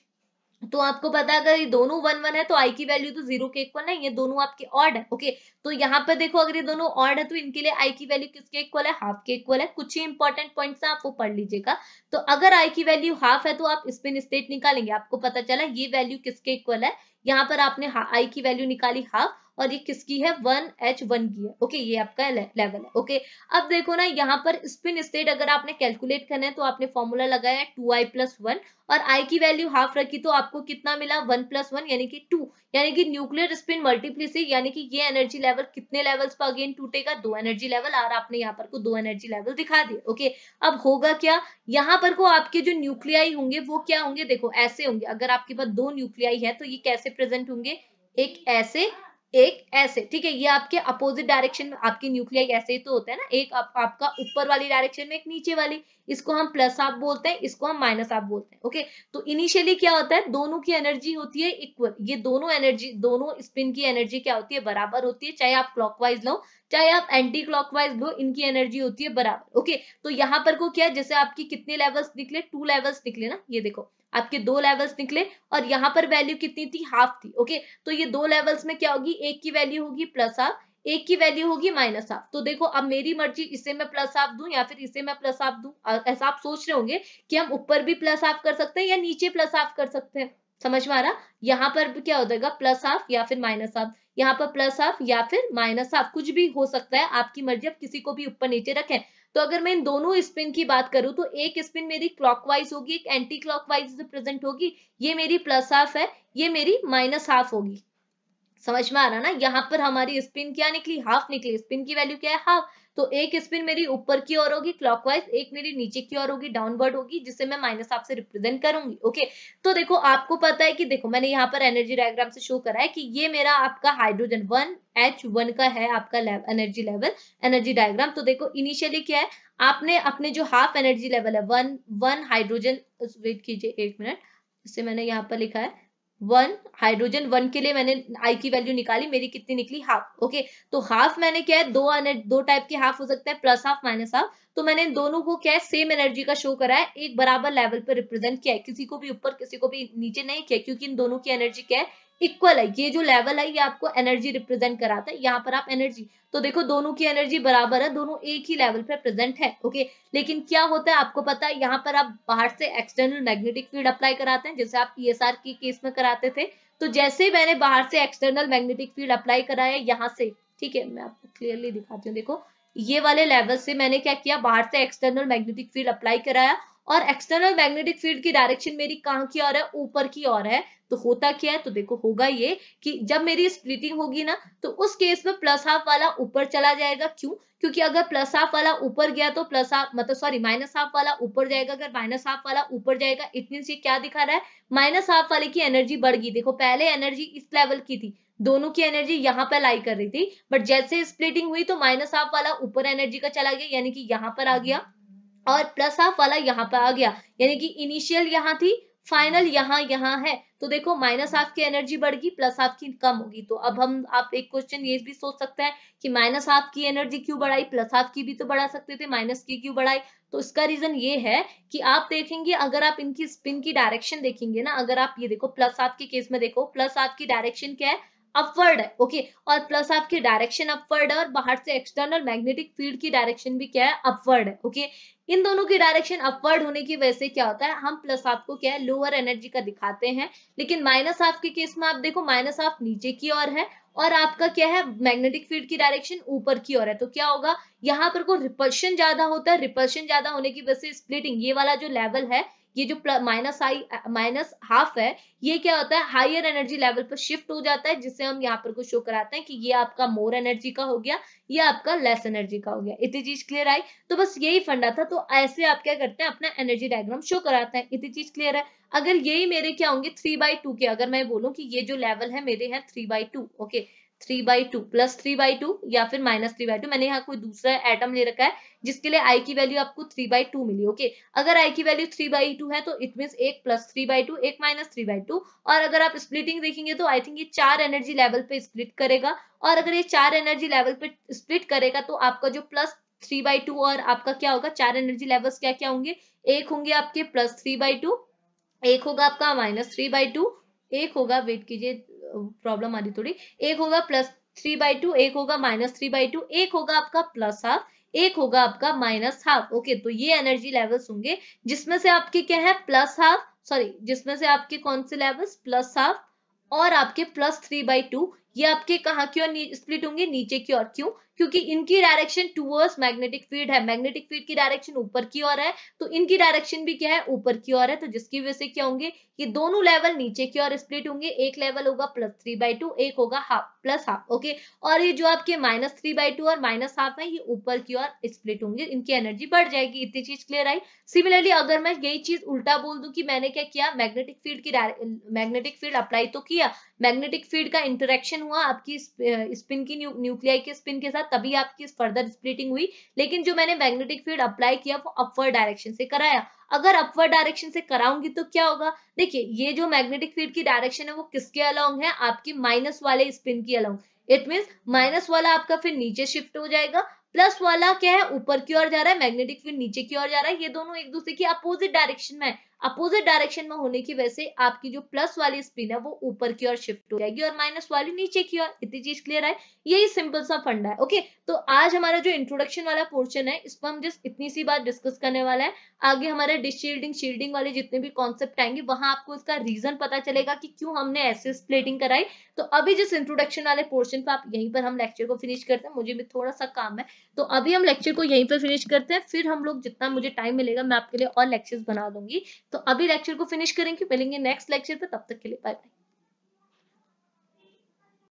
S1: तो आपको पता है अगर ये दोनों 1 1 है तो आई की वैल्यू तो 0 के इक्वल है, ये दोनों आपके ऑड है। ओके, तो यहाँ पर देखो अगर ये दोनों ऑड है तो इनके लिए आई की वैल्यू किसके इक्वल है, हाफ के इक्वल है। कुछ ही इंपॉर्टेंट पॉइंट्स है, आप वो पढ़ लीजिएगा। तो अगर आई की वैल्यू हाफ है तो आप स्पिन स्टेट निकालेंगे, आपको पता चला ये वैल्यू किसके इक्वल है। यहाँ पर आपने आई की वैल्यू निकाली हाफ, और ये किसकी है, 1h1 की है। ओके, ये आपका लेवल है। ओके, अब देखो ना यहाँ पर स्पिन स्टेट अगर आपने कैलकुलेट करना है तो आपने फॉर्मूला लगाया 2i+1, और आई की वैल्यू हाफ रखी तो आपको कितना मिला, 1+1 यानी कि 2, यानी कि न्यूक्लियर स्पिन मल्टीप्लिसिटी, यानी कि ये एनर्जी लेवल कितने लेवल्स पर अगेन टूटेगा, 2 एनर्जी लेवल, और आपने यहाँ पर को 2 एनर्जी लेवल दिखा दिए। ओके, अब होगा क्या, यहाँ पर को आपके जो न्यूक्लियाई होंगे वो क्या होंगे, देखो ऐसे होंगे। अगर आपके पास 2 न्यूक्लियाई है तो ये कैसे प्रेजेंट होंगे, एक ऐसे, एक ऐसे। ठीक है, ये आपके अपोजिट डायरेक्शन में आपकी न्यूक्लियाई ऐसे ही तो होता है ना, एक आपका ऊपर वाली डायरेक्शन में, एक नीचे वाली। इसको हम प्लस हाफ बोलते हैं, इसको हम माइनस हाफ बोलते हैं। ओके, तो इनिशियली क्या होता है, दोनों की एनर्जी होती है इक्वल। ये दोनों एनर्जी, दोनों स्पिन की एनर्जी क्या होती है, बराबर होती है। चाहे आप क्लॉकवाइज लो चाहे आप एंटी क्लॉकवाइज लो, इनकी एनर्जी होती है बराबर। ओके, तो यहाँ पर को क्या है, जैसे आपकी कितने लेवल्स निकले, 2 लेवल्स निकले ना, ये देखो आपके 2 लेवल्स निकले, और यहाँ पर वैल्यू कितनी थी, हाफ थी। ओके, तो ये 2 लेवल्स में क्या होगी, एक की वैल्यू होगी प्लस हाफ, एक की वैल्यू होगी माइनस हाफ। तो देखो अब मेरी मर्जी, इसे मैं प्लस हाफ दूं या फिर इसे मैं प्लस हाफ दूं। ऐसा आप सोच रहे होंगे कि हम ऊपर भी प्लस हाफ कर सकते हैं या नीचे प्लस हाफ कर सकते हैं, समझ में आ रहा। यहाँ पर भी क्या हो जाएगा, प्लस हाफ या फिर माइनस हाफ, यहाँ पर प्लस हाफ या फिर माइनस हाफ, कुछ भी हो सकता है, आपकी मर्जी, आप किसी को भी ऊपर नीचे रखें। तो अगर मैं इन दोनों स्पिन की बात करूं तो एक स्पिन मेरी क्लॉकवाइज होगी, एक एंटी क्लॉकवाइज से प्रेजेंट होगी। ये मेरी प्लस हाफ है, ये मेरी माइनस हाफ होगी। समझ में आ रहा ना, यहाँ पर हमारी स्पिन क्या निकली, हाफ निकली। स्पिन की वैल्यू क्या है, हाफ। तो एक स्पिन मेरी ऊपर की ओर होगी क्लॉकवाइज, एक मेरी नीचे की ओर होगी डाउनवर्ड होगी, जिसे मैं माइनस हाफ से रिप्रेजेंट करूंगी। ओके, तो देखो आपको पता है कि देखो मैंने यहाँ पर एनर्जी डायग्राम से शो करा है कि ये मेरा आपका हाइड्रोजन 1h1 का है आपका एनर्जी लेवल, एनर्जी डायग्राम। तो देखो इनिशियली क्या है, आपने अपने जो हाफ एनर्जी लेवल है, वन हाइड्रोजन, वेट कीजिए 1 मिनट, इसे मैंने यहाँ पर लिखा है 1 हाइड्रोजन 1 के लिए मैंने आई की वैल्यू निकाली, मेरी कितनी निकली, हाफ। ओके, तो हाफ मैंने क्या है, दो टाइप के हाफ हो सकता है, प्लस हाफ माइनस हाफ। तो मैंने इन दोनों को क्या है, सेम एनर्जी का शो करा है, एक बराबर लेवल पे रिप्रेजेंट किया है, किसी को भी ऊपर किसी को भी नीचे नहीं किया, क्योंकि इन दोनों की एनर्जी क्या है, इक्वल है। ये जो लेवल है ये आपको एनर्जी रिप्रेजेंट कराता है, यहाँ पर आप एनर्जी, तो देखो दोनों की एनर्जी बराबर है, दोनों एक ही लेवल पे प्रेजेंट है। ओके, लेकिन क्या होता है आपको पता है, यहाँ पर आप बाहर से एक्सटर्नल मैग्नेटिक फील्ड अप्लाई कराते हैं, जैसे आप ईएसआर की केस में कराते थे। तो जैसे ही मैंने बाहर से एक्सटर्नल मैग्नेटिक फील्ड अप्लाई कराया यहाँ से, ठीक है, मैं आपको क्लियरली दिखाती हूँ। देखो ये वाले लेवल से मैंने क्या किया, बाहर से एक्सटर्नल मैग्नेटिक फील्ड अप्लाई कराया, और एक्सटर्नल मैग्नेटिक फील्ड की डायरेक्शन मेरी कहाँ की ओर है, ऊपर की ओर है। तो होता क्या है, तो देखो होगा ये कि जब मेरी स्प्लिटिंग होगी ना, तो उस केस में प्लस हाफ वाला ऊपर चला जाएगा। क्यों, क्योंकि अगर प्लस हाफ वाला ऊपर गया तो प्लस हाफ, मतलब सॉरी, माइनस हाफ वाला ऊपर जाएगा। अगर माइनस हाफ वाला ऊपर जाएगा, इट मींस ये क्या दिखा रहा है, माइनस हाफ वाले की एनर्जी बढ़ गई। देखो पहले एनर्जी इस लेवल की थी, दोनों की एनर्जी यहाँ पर लाई कर रही थी, बट जैसे स्प्लिटिंग हुई तो माइनस हाफ वाला ऊपर एनर्जी का चला गया, यानी कि यहाँ पर आ गया, और प्लस हाफ वाला यहाँ पर आ गया, यानी कि इनिशियल यहाँ थी, फाइनल यहाँ है। तो देखो माइनस हाफ की एनर्जी बढ़ गई, प्लस हाफ की कम होगी। तो अब आप एक क्वेश्चन ये भी सोच सकते हैं कि माइनस हाफ की एनर्जी क्यों बढ़ाई, प्लस हाफ की भी तो बढ़ा सकते थे, माइनस की क्यों बढ़ाई। तो इसका रीजन ये है कि आप देखेंगे, अगर आप इनकी स्पिन की डायरेक्शन देखेंगे ना, अगर आप ये देखो प्लस हाफ के केस में देखो, प्लस हाफ की डायरेक्शन क्या है, अपवर्ड है। ओके, और प्लस हाफ की डायरेक्शन अपवर्ड है, और बाहर से एक्सटर्नल मैग्नेटिक फील्ड की डायरेक्शन भी क्या है, अपवर्ड है। ओके, इन दोनों की डायरेक्शन अपवर्ड होने की वजह से क्या होता है, हम प्लस हाफ को क्या है, लोअर एनर्जी का दिखाते हैं। लेकिन माइनस हाफ के केस में आप देखो, माइनस हाफ नीचे की ओर है, और आपका क्या है, मैग्नेटिक फील्ड की डायरेक्शन ऊपर की ओर है। तो क्या होगा, यहाँ पर को रिपल्शन ज्यादा होता है, रिपल्शन ज्यादा होने की वजह से स्प्लिटिंग, ये वाला जो लेवल है, ये जो माइनस हाफ है, ये क्या होता है, हायर एनर्जी लेवल पर शिफ्ट हो जाता है, जिससे हम यहाँ पर को शो कराते हैं कि ये आपका मोर एनर्जी का हो गया, ये आपका लेस एनर्जी का हो गया। इतनी चीज क्लियर आई। तो बस यही फंडा था। तो ऐसे आप क्या करते हैं, अपना एनर्जी डायग्राम शो कराते हैं। इतनी चीज क्लियर है। अगर यही मेरे क्या होंगे 3/2 के, अगर मैं बोलूं कि ये जो लेवल है मेरे हैं 3/2, ओके, 3/2 प्लस 3/2 या फिर माइनस 3/2, मैंने यहाँ कोई दूसरा एटम ले रखा है जिसके लिए आई की वैल्यू आपको 3/2 मिली। ओके, अगर आई की वैल्यू 3/2 है तो इट मीन एक प्लस 3/2 एक माइनस 3/2। और अगर आप स्प्लिटिंग देखेंगे तो आई थिंक ये 4 एनर्जी लेवल पे स्प्लिट करेगा, और अगर ये 4 एनर्जी लेवल पे स्प्लिट करेगा तो आपका जो प्लस 3/2 और आपका क्या होगा, 4 एनर्जी लेवल्स क्या क्या होंगे, एक होंगे आपके प्लस 3/2, एक होगा आपका -3/2, एक होगा, वेट कीजिए प्रॉब्लम आ रही थोड़ी, एक होगा +3/2, एक होगा -3/2, एक होगा आपका +12, एक होगा आपका -12। ओके, तो ये एनर्जी लेवल्स होंगे जिसमें से आपके क्या है +12, सॉरी जिसमें से आपके कौन से लेवल्स +12 और आपके +3/2, ये आपके कहाँ की ओर स्प्लिट होंगे, नीचे की ओर। क्यों? क्योंकि इनकी डायरेक्शन टूवर्ड्स मैग्नेटिक फील्ड है, मैग्नेटिक फील्ड की डायरेक्शन ऊपर की ओर है, तो इनकी डायरेक्शन भी क्या है, ऊपर की ओर है, तो जिसकी वजह से क्या होंगे, ये दोनों लेवल नीचे की ओर स्प्लिट होंगे। एक लेवल होगा +3/2, एक होगा हाफ +12। ओके, और ये जो आपके -3/2 और -12 है, ये ऊपर की ओर स्प्लिट होंगे, इनकी एनर्जी बढ़ जाएगी। इतनी चीज क्लियर आई। सिमिलरली अगर मैं यही चीज उल्टा बोल दूं कि मैंने क्या किया, मैग्नेटिक फील्ड अप्लाई तो किया, मैग्नेटिक फील्ड का इंटरेक्शन हुआ आपकी स्पिन की न्यूक्लियाई के स्पिन के साथ, तभी आपकी फर्दर स्प्लिटिंग हुई, लेकिन जो मैंने मैग्नेटिक फील्ड अप्लाई किया वो अपवर्ड डायरेक्शन से कराया। अगर अपवर्ड डायरेक्शन से कराऊंगी तो क्या होगा, देखिए ये जो मैग्नेटिक फील्ड की डायरेक्शन है वो किसके अलोंग है, आपकी माइनस वाले स्पिन की अलोंग। इट मींस माइनस वाला आपका फिर नीचे शिफ्ट हो जाएगा, प्लस वाला क्या है, ऊपर की ओर जा रहा है, मैग्नेटिक फील्ड नीचे की ओर जा रहा है, ये दोनों एक दूसरे की अपोजिट डायरेक्शन में है। अपोजिट डायरेक्शन में होने की वजह से आपकी जो प्लस वाली स्पिन है वो ऊपर की ओर शिफ्ट हो जाएगी और माइनस वाली नीचे की ओर। इतनी चीज क्लियर है, यही सिंपल सा फंडा है। ओके, तो आज हमारा जो इंट्रोडक्शन वाला पोर्शन है इसको हम जस्ट इतनी सी बात डिस्कस करने वाला है। आगे हमारे डिश शील्डिंग शील्डिंग वाले जितने भी कॉन्सेप्ट आएंगे वहां आपको इसका रीजन पता चलेगा कि क्यों हमने ऐसे स्प्लिटिंग कराई। तो अभी जिस इंट्रोडक्शन वाले पोर्शन पे आप यहीं पर हम लेक्चर को फिनिश करते हैं, मुझे भी थोड़ा सा काम है, तो अभी हम लेक्चर को यहीं पर फिनिश करते हैं, फिर हम लोग जितना मुझे टाइम मिलेगा मैं आपके लिए और लेक्चर्स बना दूंगी। तो अभी लेक्चर को फिनिश करेंगे, मिलेंगे नेक्स्ट लेक्चर पे, तब तक के लिए बाय बाय।